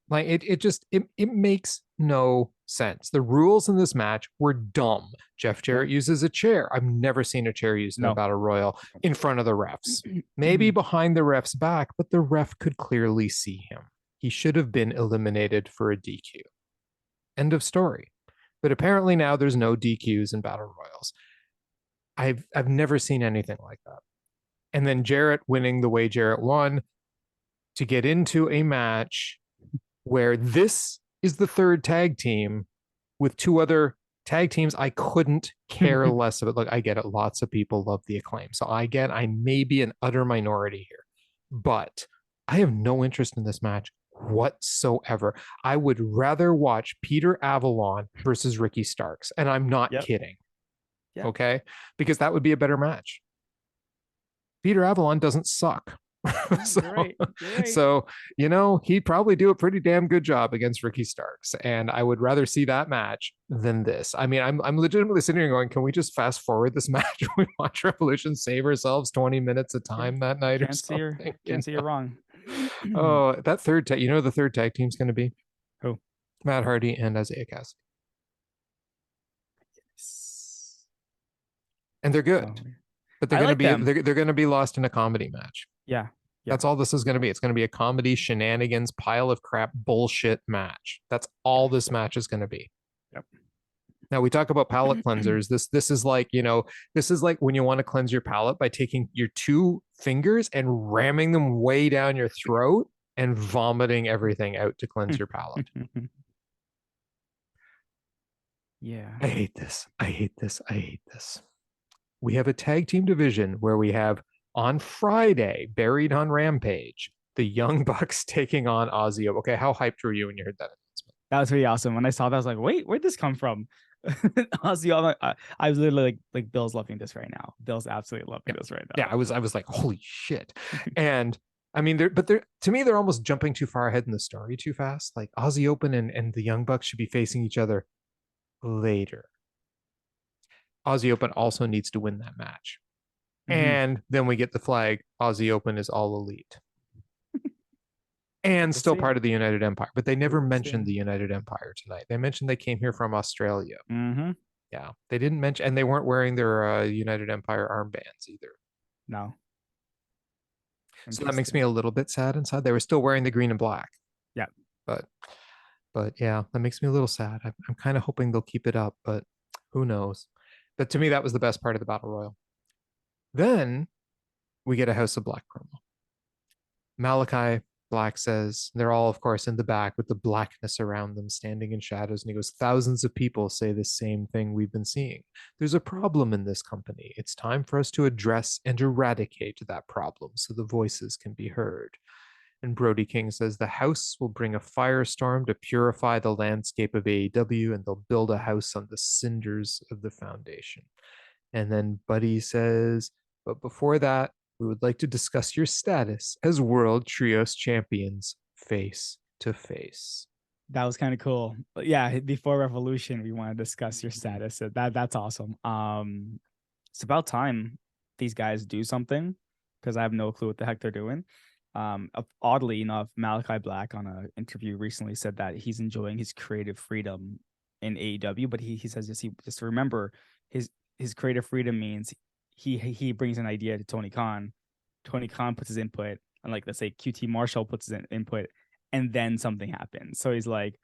Like it makes no sense. The rules in this match were dumb. Jeff Jarrett uses a chair. I've never seen a chair used in a battle royal in front of the refs. Maybe behind the ref's back, but the ref could clearly see him. He should have been eliminated for a DQ. End of story. But apparently now there's no DQs in battle royals. I've never seen anything like that. And then Jarrett winning the way Jarrett won to get into a match where this is the third tag team with two other tag teams I couldn't care less about. Look, I get it. Lots of people love the Acclaim. So I may be an utter minority here, but I have no interest in this match whatsoever. I would rather watch Peter Avalon versus Ricky Starks. And I'm not kidding. Yep. Okay. Because that would be a better match. Peter Avalon doesn't suck. You're right. So, you know, he'd probably do a pretty damn good job against Ricky Starks. And I would rather see that match than this. I mean, I'm legitimately sitting here going, can we just fast forward this match? We watch Revolution save ourselves 20 minutes of time that night or something. Can't see you're wrong. Oh, that third tag, you know, the third tag team's going to be who? Matt Hardy and Isaiah Cassidy. And they're good. But they're going to be they're going to be lost in a comedy match. Yeah. That's all this is going to be. It's going to be a comedy shenanigans pile of crap bullshit match. That's all this match is going to be. Yep. Now we talk about palate cleansers. This is like, you know, this is like when you want to cleanse your palate by taking your two fingers and ramming them way down your throat and vomiting everything out to cleanse your palate. Yeah. I hate this. I hate this. I hate this. We have a tag team division where we have on Friday, buried on Rampage, the Young Bucks taking on Aussie. Okay, how hyped were you when you heard that announcement? That was really awesome. When I saw that, I was like, wait, where'd this come from? Aussie, I was literally like, Bill's loving this right now. Bill's absolutely loving this right now. Yeah, I was like, holy shit. And I mean, they're to me, they're almost jumping too far ahead in the story too fast. Like Aussie Open and the Young Bucks should be facing each other later. Aussie Open also needs to win that match. And then we get the flag. Aussie Open is all elite. And still part of the United Empire. But they never mentioned the United Empire tonight. They mentioned they came here from Australia. Yeah. They didn't mention, and they weren't wearing their United Empire armbands either. No. So that makes me a little bit sad inside. They were still wearing the green and black. Yeah. But yeah, that makes me a little sad. I'm kind of hoping they'll keep it up, but who knows? But to me, that was the best part of the Battle Royal. Then we get a House of Black promo. Malachi Black says, they're all, of course, in the back with the blackness around them, standing in shadows. And he goes, thousands of people say the same thing we've been seeing. There's a problem in this company. It's time for us to address and eradicate that problem so the voices can be heard. And Brody King says the house will bring a firestorm to purify the landscape of AEW, and they'll build a house on the cinders of the foundation. And then Buddy says, but before that, we would like to discuss your status as World Trios Champions face to face. That was kind of cool. But yeah, before Revolution, we want to discuss your status. So that's awesome. It's about time these guys do something because I have no clue what the heck they're doing. Oddly enough, Malachi Black on an interview recently said that he's enjoying his creative freedom in AEW, but he says just remember his creative freedom means he brings an idea to Tony Khan. Tony Khan puts his input, and like let's say QT Marshall puts his input, and then something happens. So he's like,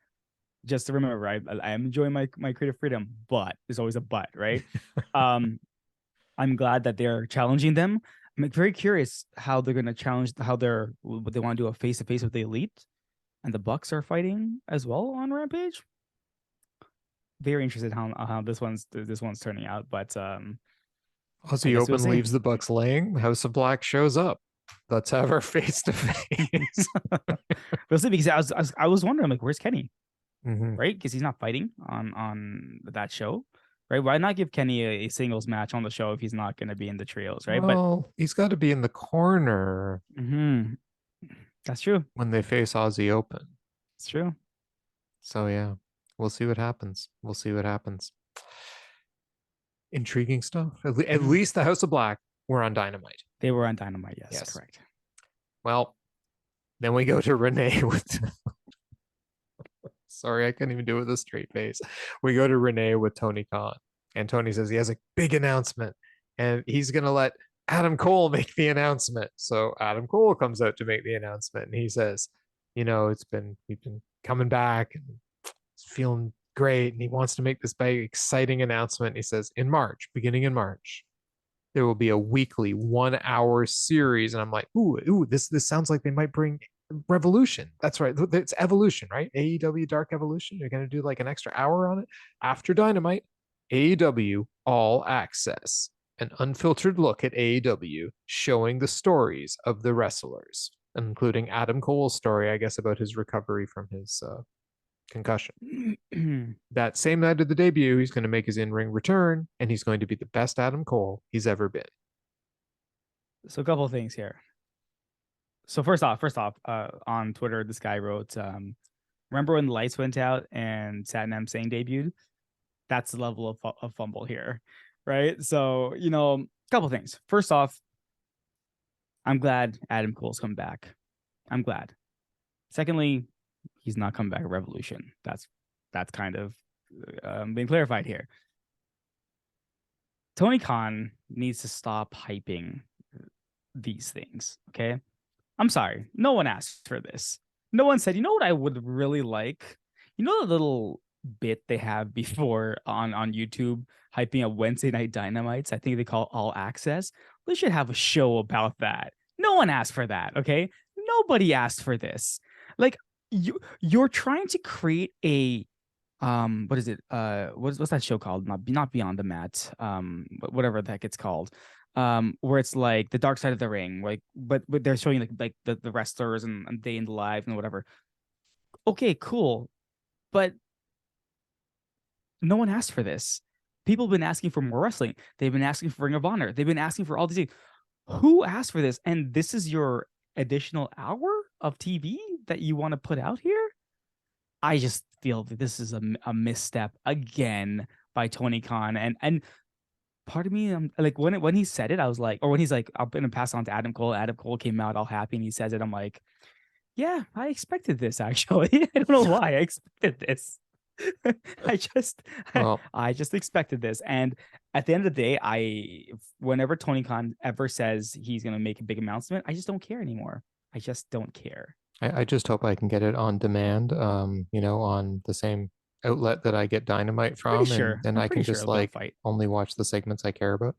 just to remember, right? I am enjoying my creative freedom, but there's always a but, right? I'm glad that they're challenging them. I'm very curious how they're going to challenge what they want to do a face to face with the Elite, and the Bucks are fighting as well on Rampage. Very interested how this one's turning out, but Aussie Open leaves the Bucks laying. House of Black shows up. Let's have our face to face. We'll see, because I was wondering, like, where's Kenny? Mm-hmm. Right? Because he's not fighting on that show, right? Why not give Kenny a singles match on the show if he's not going to be in the trios, right? Well, he's got to be in the corner. Mm-hmm. That's true. When they face Aussie Open. It's true. So yeah, we'll see what happens. Intriguing stuff. At least the House of Black were on Dynamite. They were on Dynamite, yes. Correct. Well, then we go to Renee with sorry, I couldn't even do it with a straight face. We go to Renee with Tony Khan, and Tony says he has a big announcement, and he's gonna let Adam Cole make the announcement. So Adam Cole comes out to make the announcement, and he says, we've been coming back and it's feeling great, and he wants to make this big exciting announcement. He says beginning in March, there will be a weekly 1 hour series. And I'm like, ooh, this sounds like they might bring Revolution. That's right. It's Evolution, right? AEW Dark Evolution. You're going to do like an extra hour on it after Dynamite. AEW All Access, an unfiltered look at AEW, showing the stories of the wrestlers, including Adam Cole's story, I guess, about his recovery from his concussion. That same night of the debut, he's going to make his in-ring return, and he's going to be the best Adam Cole he's ever been. So a couple of things here. So first off, on Twitter, this guy wrote, remember when the lights went out and Satnam Singh debuted? That's the level of fumble here, right? So, a couple of things. First off, I'm glad Adam Cole's come back. I'm glad. Secondly, he's not come back at Revolution. That's kind of being clarified here. Tony Khan needs to stop hyping these things, okay? I'm sorry. No one asked for this. No one said, you know what I would really like? The little bit they have before on YouTube hyping up Wednesday Night Dynamites? I think they call it All Access. We should have a show about that. No one asked for that, okay? Nobody asked for this. Like, you're trying to create a what is it? What's that show called? Not Beyond the Mat. Whatever the heck it's called. Where it's like the dark side of the ring, like, but they're showing like the wrestlers and day in the life and whatever. Okay, cool, but no one asked for this. People have been asking for more wrestling. They've been asking for Ring of Honor. They've been asking for all these things. Who asked for this? And this is your additional hour of TV that you want to put out here? I just feel that this is a misstep again by Tony Khan. And part of me, I'm like, when he said it, I was like, or when he's like, I'm gonna pass on to Adam Cole. Adam Cole came out all happy and he says it. I'm like, yeah, I expected this actually. I don't know why I expected this. I just expected this. And at the end of the day, whenever Tony Khan ever says he's gonna make a big announcement, I just don't care anymore. I just don't care. I just hope I can get it on demand, on the same outlet that I get Dynamite from, and I can just only watch the segments I care about.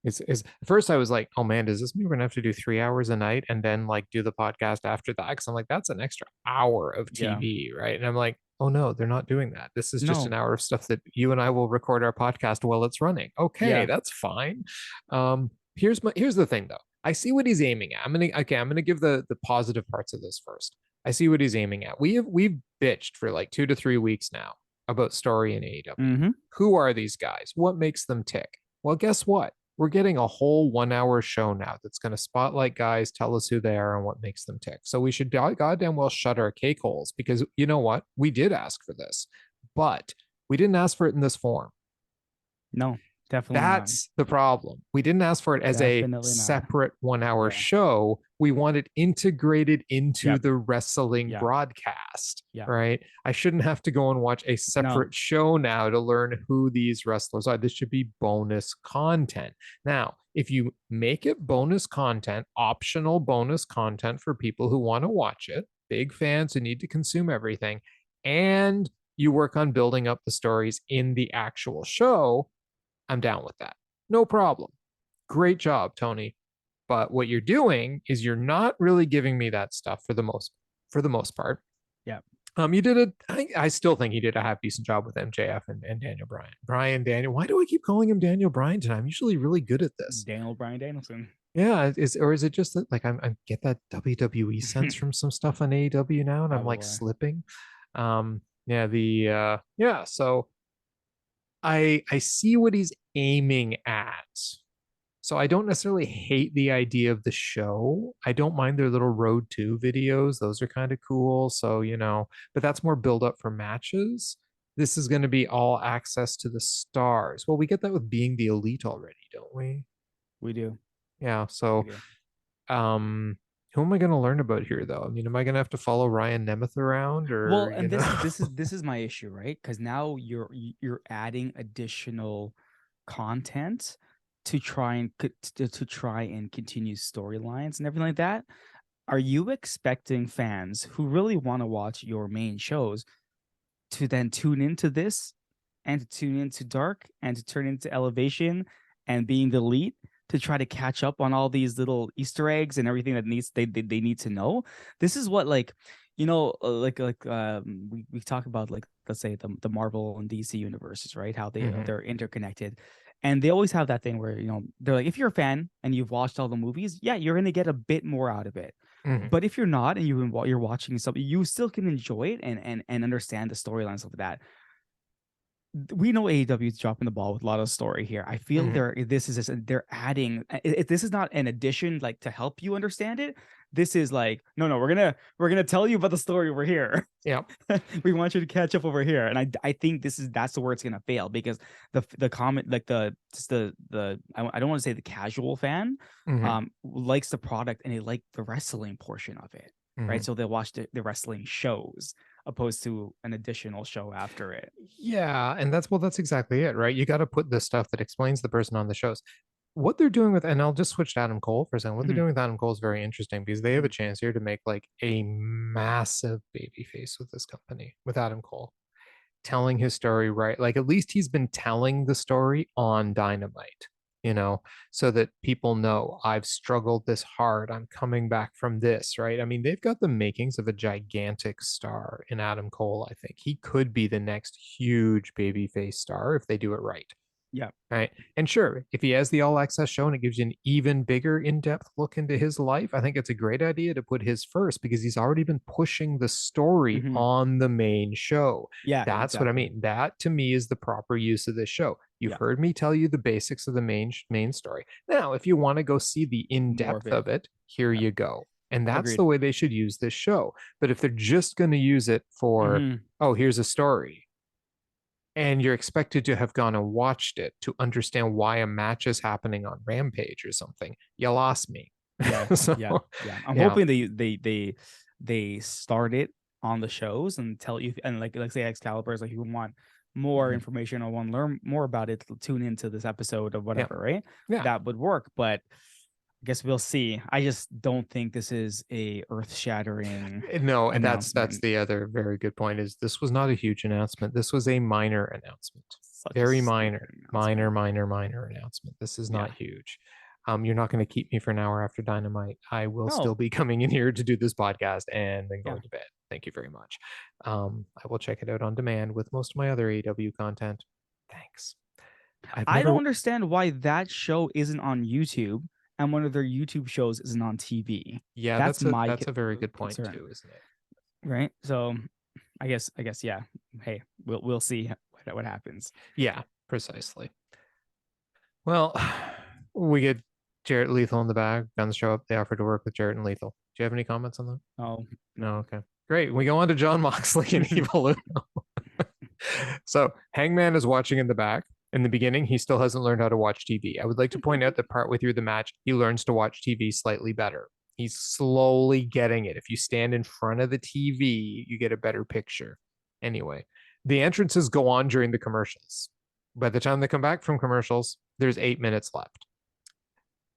It's at first I was like, oh man, does this mean we're gonna have to do 3 hours a night and then like do the podcast after that? Because I'm like, that's an extra hour of TV, right? And I'm like, oh no, they're not doing that. This is just an hour of stuff that you and I will record our podcast while it's running. Okay, that's fine. Here's the thing though. I see what he's aiming at. I'm gonna give the positive parts of this first. I see what he's aiming at. We've bitched for like 2 to 3 weeks now about story in AEW. Mm-hmm. Who are these guys? What makes them tick? Well, guess what? We're getting a whole 1 hour show now that's going to spotlight guys, tell us who they are and what makes them tick. So we should goddamn well shut our cake holes, because you know what? We did ask for this, but we didn't ask for it in this form. No, definitely not. That's the problem. We didn't ask for it as Definitely a not. separate 1 hour Yeah. show. We want it integrated into Yep. the wrestling Yeah. broadcast, Yeah. right? I shouldn't have to go and watch a separate show now to learn who these wrestlers are. This should be bonus content. Now, if you make it bonus content, optional bonus content for people who want to watch it, big fans who need to consume everything, and you work on building up the stories in the actual show, I'm down with that. No problem. Great job, Tony. But what you're doing is you're not really giving me that stuff for the most part. Yeah. You did it. I still think he did a half decent job with MJF and Daniel Bryan. Bryan Daniel. Why do I keep calling him Daniel Bryan tonight? I'm usually really good at this. Bryan Danielson. Yeah, is it just that like I get that WWE sense from some stuff on AEW now, and I'm like slipping. So I see what he's aiming at. So I don't necessarily hate the idea of the show. I don't mind their little Road to videos. Those are kind of cool. So, but that's more build up for matches. This is going to be all access to the stars. Well, we get that with Being the Elite already, don't we? We do. Yeah. So, who am I going to learn about here, though? I mean, am I going to have to follow Ryan Nemeth around, or well? And this is my issue, right? Because now you're adding additional content to try and continue storylines and everything like that. Are you expecting fans who really want to watch your main shows to then tune into this and to tune into Dark and to turn into Elevation and Being the Elite to try to catch up on all these little Easter eggs and everything that they need to know? This is what, like, we talk about, like, let's say the Marvel and DC universes, right? How they're interconnected. And they always have that thing where, they're like, if you're a fan and you've watched all the movies, yeah, you're going to get a bit more out of it. But if you're not and you're watching something, you still can enjoy it and understand the storylines of that. We know AEW is dropping the ball with a lot of story here. I feel they're adding. This is not an addition like to help you understand it. This is like, no, we're gonna tell you about the story over here. Yeah, we want you to catch up over here, and I think that's where it's gonna fail, because the comment, like I don't want to say the casual fan likes the product and they like the wrestling portion of it, right? So they watch the wrestling shows opposed to an additional show after it. Yeah, and that's exactly it, right? You got to put the stuff that explains the person on the shows. What they're doing with, and I'll just switch to Adam Cole for a second. What they're doing with Adam Cole is very interesting, because they have a chance here to make like a massive baby face with this company, with Adam Cole telling his story, right? Like, at least he's been telling the story on Dynamite, so that people know I've struggled this hard. I'm coming back from this, right? I mean, they've got the makings of a gigantic star in Adam Cole. I think he could be the next huge babyface star if they do it right. Yeah. Right. And sure, if he has the all access show and it gives you an even bigger in-depth look into his life, I think it's a great idea to put his first, because he's already been pushing the story on the main show. Yeah. That's what I mean. That to me is the proper use of this show. You've heard me tell you the basics of the main story. Now, if you want to go see the in-depth of it, here you go. And that's the way they should use this show. But if they're just going to use it for, oh, here's a story, and you're expected to have gone and watched it to understand why a match is happening on Rampage or something, you lost me. Yeah. I'm hoping they start it on the shows and tell you, and like say Excalibur is like, you want more information or want to learn more about it, tune into this episode or whatever, right? Yeah, that would work. But I guess we'll see. I just don't think this is a earth-shattering. No, and that's the other very good point, is this was not a huge announcement. This was a minor announcement. Very minor announcement. This is not huge. You're not going to keep me for an hour after Dynamite. I will still be coming in here to do this podcast and then going to bed. Thank you very much. I will check it out on demand with most of my other AEW content. Thanks. I don't understand why that show isn't on YouTube and one of their YouTube shows isn't on TV. Yeah, That's that's a very good point concern, too, isn't it? right? So I guess yeah. Hey, we'll see what happens. Yeah, precisely. Well, we get Jarrett Lethal in the back. Guns show up. They offer to work with Jarrett and Lethal. Do you have any comments on that? Oh, No, okay. Great. We go on to John Moxley and Evil Uno. So Hangman is watching in the back. In the beginning, he still hasn't learned how to watch TV. I would like to point out that partway through the match, he learns to watch TV slightly better. He's slowly getting it. If you stand in front of the TV, you get a better picture. Anyway, the entrances go on during the commercials. By the time they come back from commercials, there's 8 minutes left.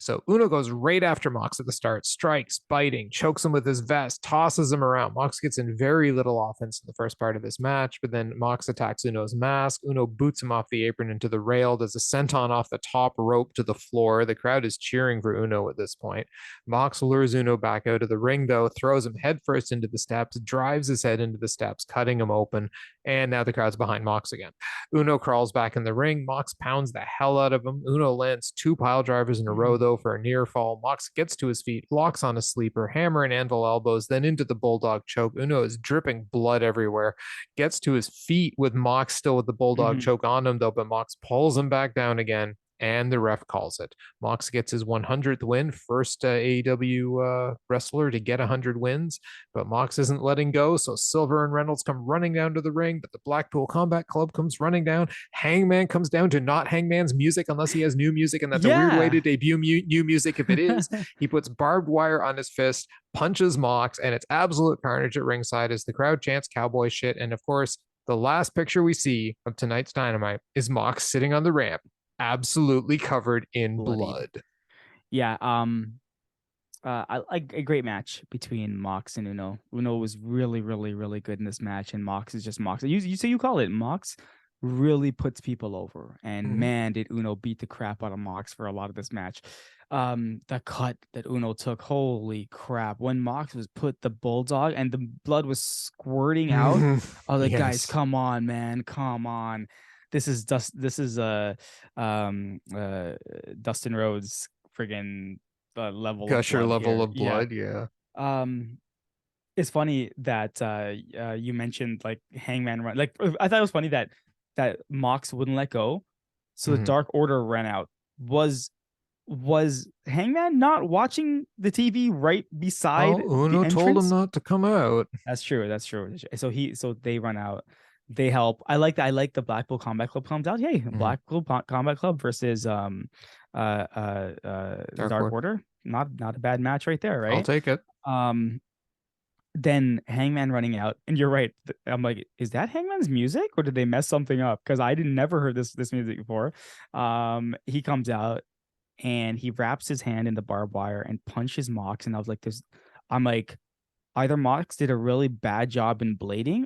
So Uno goes right after Mox at the start, strikes, biting, chokes him with his vest, tosses him around. Mox gets in very little offense in the first part of this match, but then Mox attacks Uno's mask. Uno boots him off the apron into the rail, does a senton off the top rope to the floor. The crowd is cheering for Uno at this point. Mox lures Uno back out of the ring, though, throws him headfirst into the steps, drives his head into the steps, cutting him open, and now the crowd's behind Mox again. Uno crawls back in the ring. Mox pounds the hell out of him. Uno lands 2 pile drivers in a row, though, for a near fall. Mox gets to his feet, locks on a sleeper, hammer and anvil elbows, then into the bulldog choke. Uno is dripping blood everywhere. Gets to his feet with Mox still with the bulldog choke on him, though, but Mox pulls him back down again, and the ref calls it. Mox gets his 100th win, first AEW wrestler to get 100 wins, but Mox isn't letting go, so Silver and Reynolds come running down to the ring, but the Blackpool Combat Club comes running down. Hangman comes down to not Hangman's music unless he has new music, and that's a weird way to debut new music if it is. He puts barbed wire on his fist, punches Mox, and it's absolute carnage at ringside as the crowd chants cowboy shit, and of course, the last picture we see of tonight's Dynamite is Mox sitting on the ramp, absolutely covered in blood. Yeah, I like a great match between Mox and Uno. Uno was really, really, really good in this match, and Mox is just Mox. You say you call it Mox really puts people over, and man, did Uno beat the crap out of Mox for a lot of this match. The cut that Uno took, holy crap! When Mox was put the bulldog and the blood was squirting out, I was like, guys, come on, man, come on. This is Dustin Rhodes friggin' level Gusher of level here. of blood. Yeah. It's funny that you mentioned like Hangman run. Like I thought it was funny that Mox wouldn't let go, so the Dark Order ran out. Was Hangman not watching the TV right beside Uno the entrance? told him not to come out. That's true. So they run out. They help. I like that. I like the Blackpool Combat Club comes out. Hey, Blackpool Combat Club versus Dark Order. Not a bad match right there, right? I'll take it. Then Hangman running out, and you're right. I'm like, is that Hangman's music, or did they mess something up? Because I never heard this music before. He comes out and he wraps his hand in the barbed wire and punches Mox, and I was like, I'm like, either Mox did a really bad job in blading,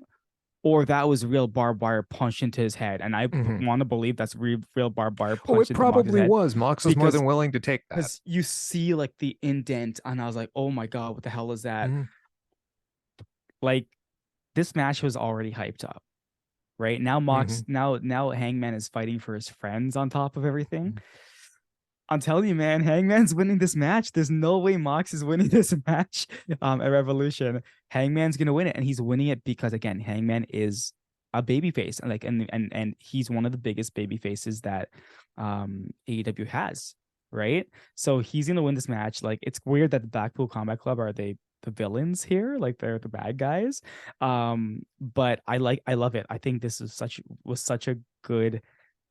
or that was real barbed wire punched into his head. And I want to believe that's real barbed wire punched into probably Mox's was. Mox was more than willing to take that. Because you see like the indent, and I was like, oh my God, what the hell is that? Like, this match was already hyped up, right? Now Mox, now Hangman is fighting for his friends on top of everything. I'm telling you, man, Hangman's winning this match. There's no way Mox is winning this match at Revolution. Hangman's gonna win it, and he's winning it because, again, Hangman is a babyface, and he's one of the biggest baby faces that AEW has, right? So he's gonna win this match. Like, it's weird that the Blackpool Combat Club are the villains here, like they're the bad guys. But I love it. I think this was such a good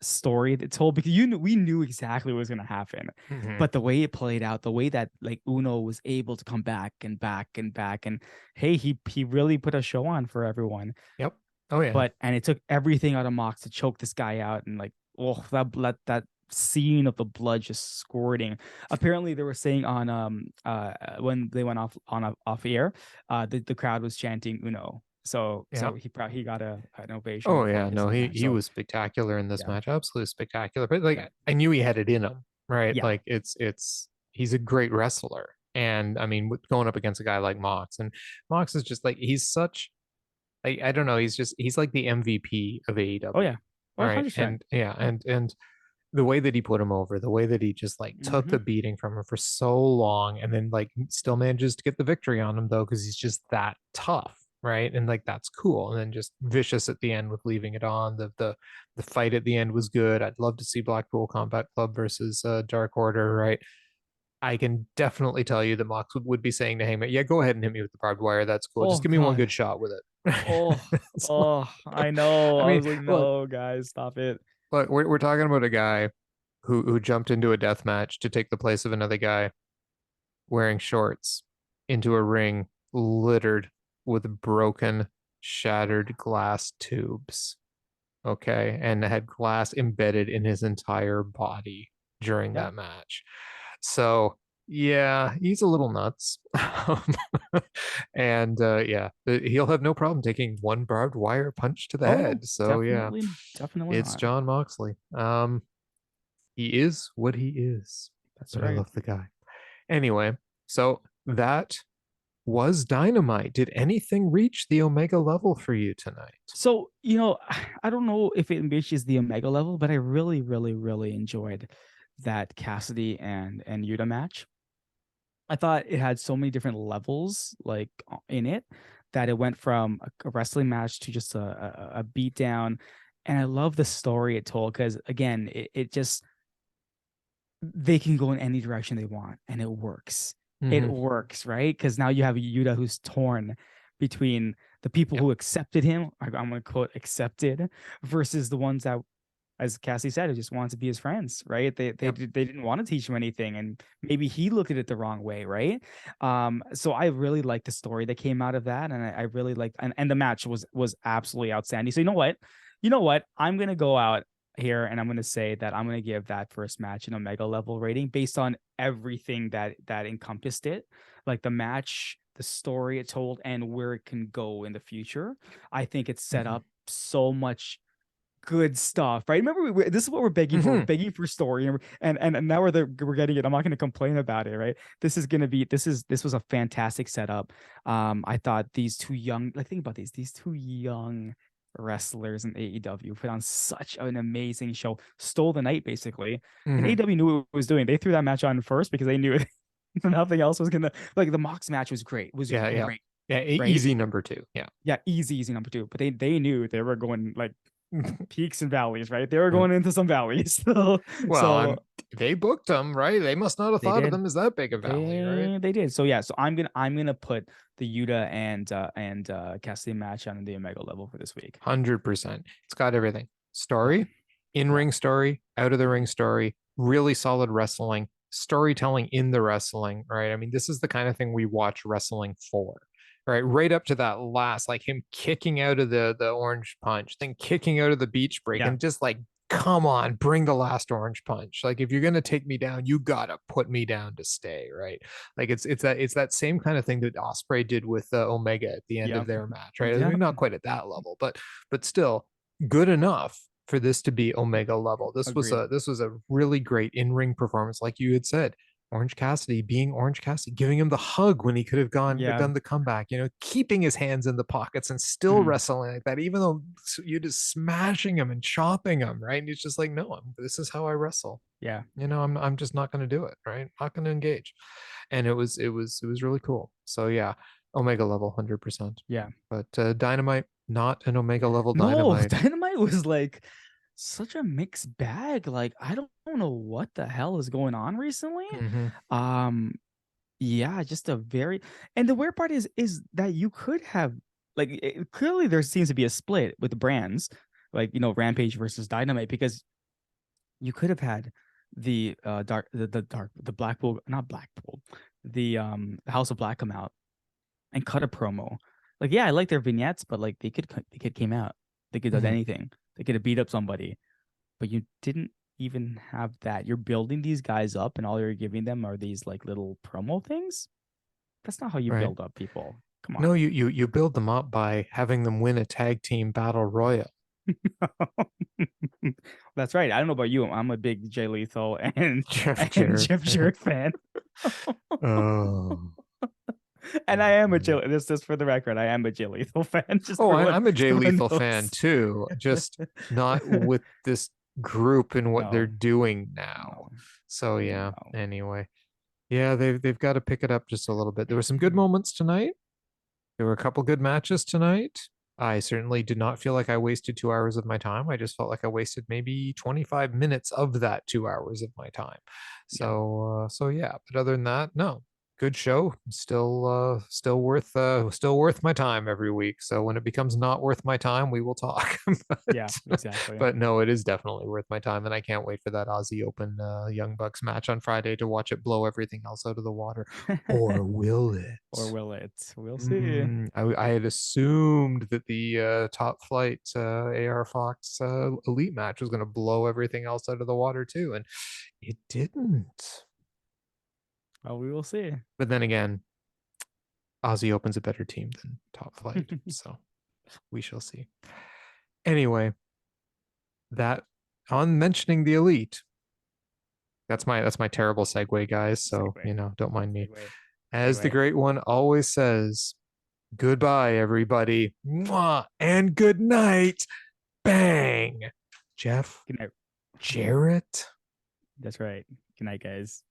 story that told, because we knew exactly what was going to happen, but the way it played out, the way that like Uno was able to come back and back and back, and hey, he really put a show on for everyone. Yep. Oh yeah. And it took everything out of Mox to choke this guy out, and like, oh, that scene of the blood just squirting. Apparently they were saying on when they went off air, the crowd was chanting Uno. So he got an ovation. Oh yeah, no, he was spectacular in this match, absolutely spectacular. But like, I knew he had it in him, right? Yeah. Like he's a great wrestler, and I mean, going up against a guy like Mox, and Mox is just like, he's such, I don't know, he's like the MVP of AEW. Oh yeah, 100%. Right, and the way that he put him over, the way that he just like took the beating from him for so long, and then like still manages to get the victory on him though, because he's just that tough, right? And like that's cool. And then just vicious at the end with leaving it on. The fight at the end was good. I'd love to see Blackpool Combat Club versus Dark Order, right? I can definitely tell you that Mox would be saying to Heyman, yeah, go ahead and hit me with the barbed wire. That's cool. Oh Just give me one God. good shot with it. Oh, So, oh, I know. I I mean, was like, look, no, guys, stop it. we're talking about a guy who jumped into a death match to take the place of another guy wearing shorts into a ring littered with broken, shattered glass tubes. Okay. And had glass embedded in his entire body during Yeah. that match. So, yeah, he's a little nuts. And yeah, he'll have no problem taking one barbed wire punch to the Oh no, head. So, yeah, definitely it's not. Jon Moxley. He is what he is, That's but I right. love the guy. Anyway, so that was Dynamite. Did anything reach the Omega level for you tonight? So, I don't know if it reaches the Omega level, but I really, really, really enjoyed that Cassidy and Yuta match. I thought it had so many different levels like in it that it went from a wrestling match to just a beat down. And I love the story it told because again, it just they can go in any direction they want and it works. It Mm-hmm. works, right? Because now you have Yuta who's torn between the people Yep. who accepted him, I'm going to quote accepted, versus the ones that, as Cassie said, who just wanted to be his friends, right? Yep. They didn't want to teach him anything, and maybe he looked at it the wrong way, right? So I really liked the story that came out of that, and I really liked, and the match was absolutely outstanding. So you know what, I'm gonna go out here and I'm going to say that I'm going to give that first match an Omega level rating based on everything that encompassed it, like the match, the story it told, and where it can go in the future. I think it's set Mm-hmm. up so much good stuff, right? Remember, this is what we're begging for. We're Mm-hmm. begging for story, and now we're getting it. I'm not going to complain about it, right? This was a fantastic setup. I thought these two young, like think about these two young wrestlers in AEW put on such an amazing show, stole the night basically, and Mm-hmm. AEW knew what it was doing. They threw that match on first because they knew it. Nothing else was gonna like the Mox match was great. It was Yeah, yeah. great, Yeah, right? easy number two. Yeah. Yeah, easy number two. But they knew they were going like peaks and valleys, right? They were going into some valleys. Well, So they booked them, right? They must not have they thought of did. them as that big a valley, right? They did. So yeah, so I'm gonna put the Yuta and Cassidy match on the Omega level for this week. 100%. It's got everything. Yeah. Story, Yeah. in-ring story, out of the ring story, really solid wrestling, storytelling in the wrestling, right? I mean, this is the kind of thing we watch wrestling for. Right, right up to that last, like him kicking out of the orange punch, then kicking out of the beach break, Yeah. and just like, come on, bring the last orange punch. Like, if you're gonna take me down, you gotta put me down to stay, right? Like, it's that same kind of thing that Osprey did with Omega at the end Yeah. of their match, right? I Yeah. mean, not quite at that level, but still good enough for this to be Omega level. Agreed. This was a really great in-ring performance, like you had said. Orange Cassidy being Orange Cassidy, giving him the hug when he could have Yeah. done the comeback, keeping his hands in the pockets and still Mhm. wrestling like that, even though you're just smashing him and chopping him, right? And he's just like, no, this is how I wrestle. Yeah. I'm just not going to do it, right? Not going to engage. And it was really cool. So yeah, Omega level 100%. Yeah. But Dynamite, not an Omega level No, Dynamite. Dynamite was like such a mixed bag. Like I don't know what the hell is going on recently. Mm-hmm. Um Yeah, just a very, and the weird part is that you could have like clearly there seems to be a split with the brands, like Rampage versus Dynamite, because you could have had the Blackpool, not Blackpool, the House of Black come out and cut a promo. Like yeah, I like their vignettes, but like they could came out, they could have done Mm-hmm. anything, they could have beat up somebody, but you didn't even have that. You're building these guys up, and all you're giving them are these like little promo things. That's not how you Right. build up people. Come No, on. you build them up by having them win a tag team battle royal. That's right. I don't know about you. I'm a big Jay Lethal and Jeff and Jarrett Jeff fan. Jarrett fan. Oh. And I am a Jay. This is for the record. I am a Jay Lethal fan. Just Oh, for what I'm a Jay someone Lethal fan knows. too, just not with this group in what No. they're doing now. No. So yeah, No. anyway. Yeah, they've got to pick it up just a little bit. There were some good moments tonight. There were a couple good matches tonight. I certainly did not feel like I wasted 2 hours of my time. I just felt like I wasted maybe 25 minutes of that 2 hours of my time. Yeah. So yeah. But other than that, no. Good show. Still worth my time every week. So when it becomes not worth my time, we will talk. Yeah, exactly. But no, it is definitely worth my time, and I can't wait for that Aussie Open Young Bucks match on Friday to watch it blow everything else out of the water. Or will it? Or will it? We'll see. I had assumed that the Top Flight AR Fox Elite match was going to blow everything else out of the water too, and it didn't. Well, we will see. But then again, Aussie Open's a better team than Top Flight, so we shall see. Anyway, that on mentioning the Elite, that's my terrible segue, guys. So don't mind me. As the great one always says, goodbye, everybody. Mwah, and good night. Bang. Jeff. Good night. Jarrett. That's right. Good night, guys.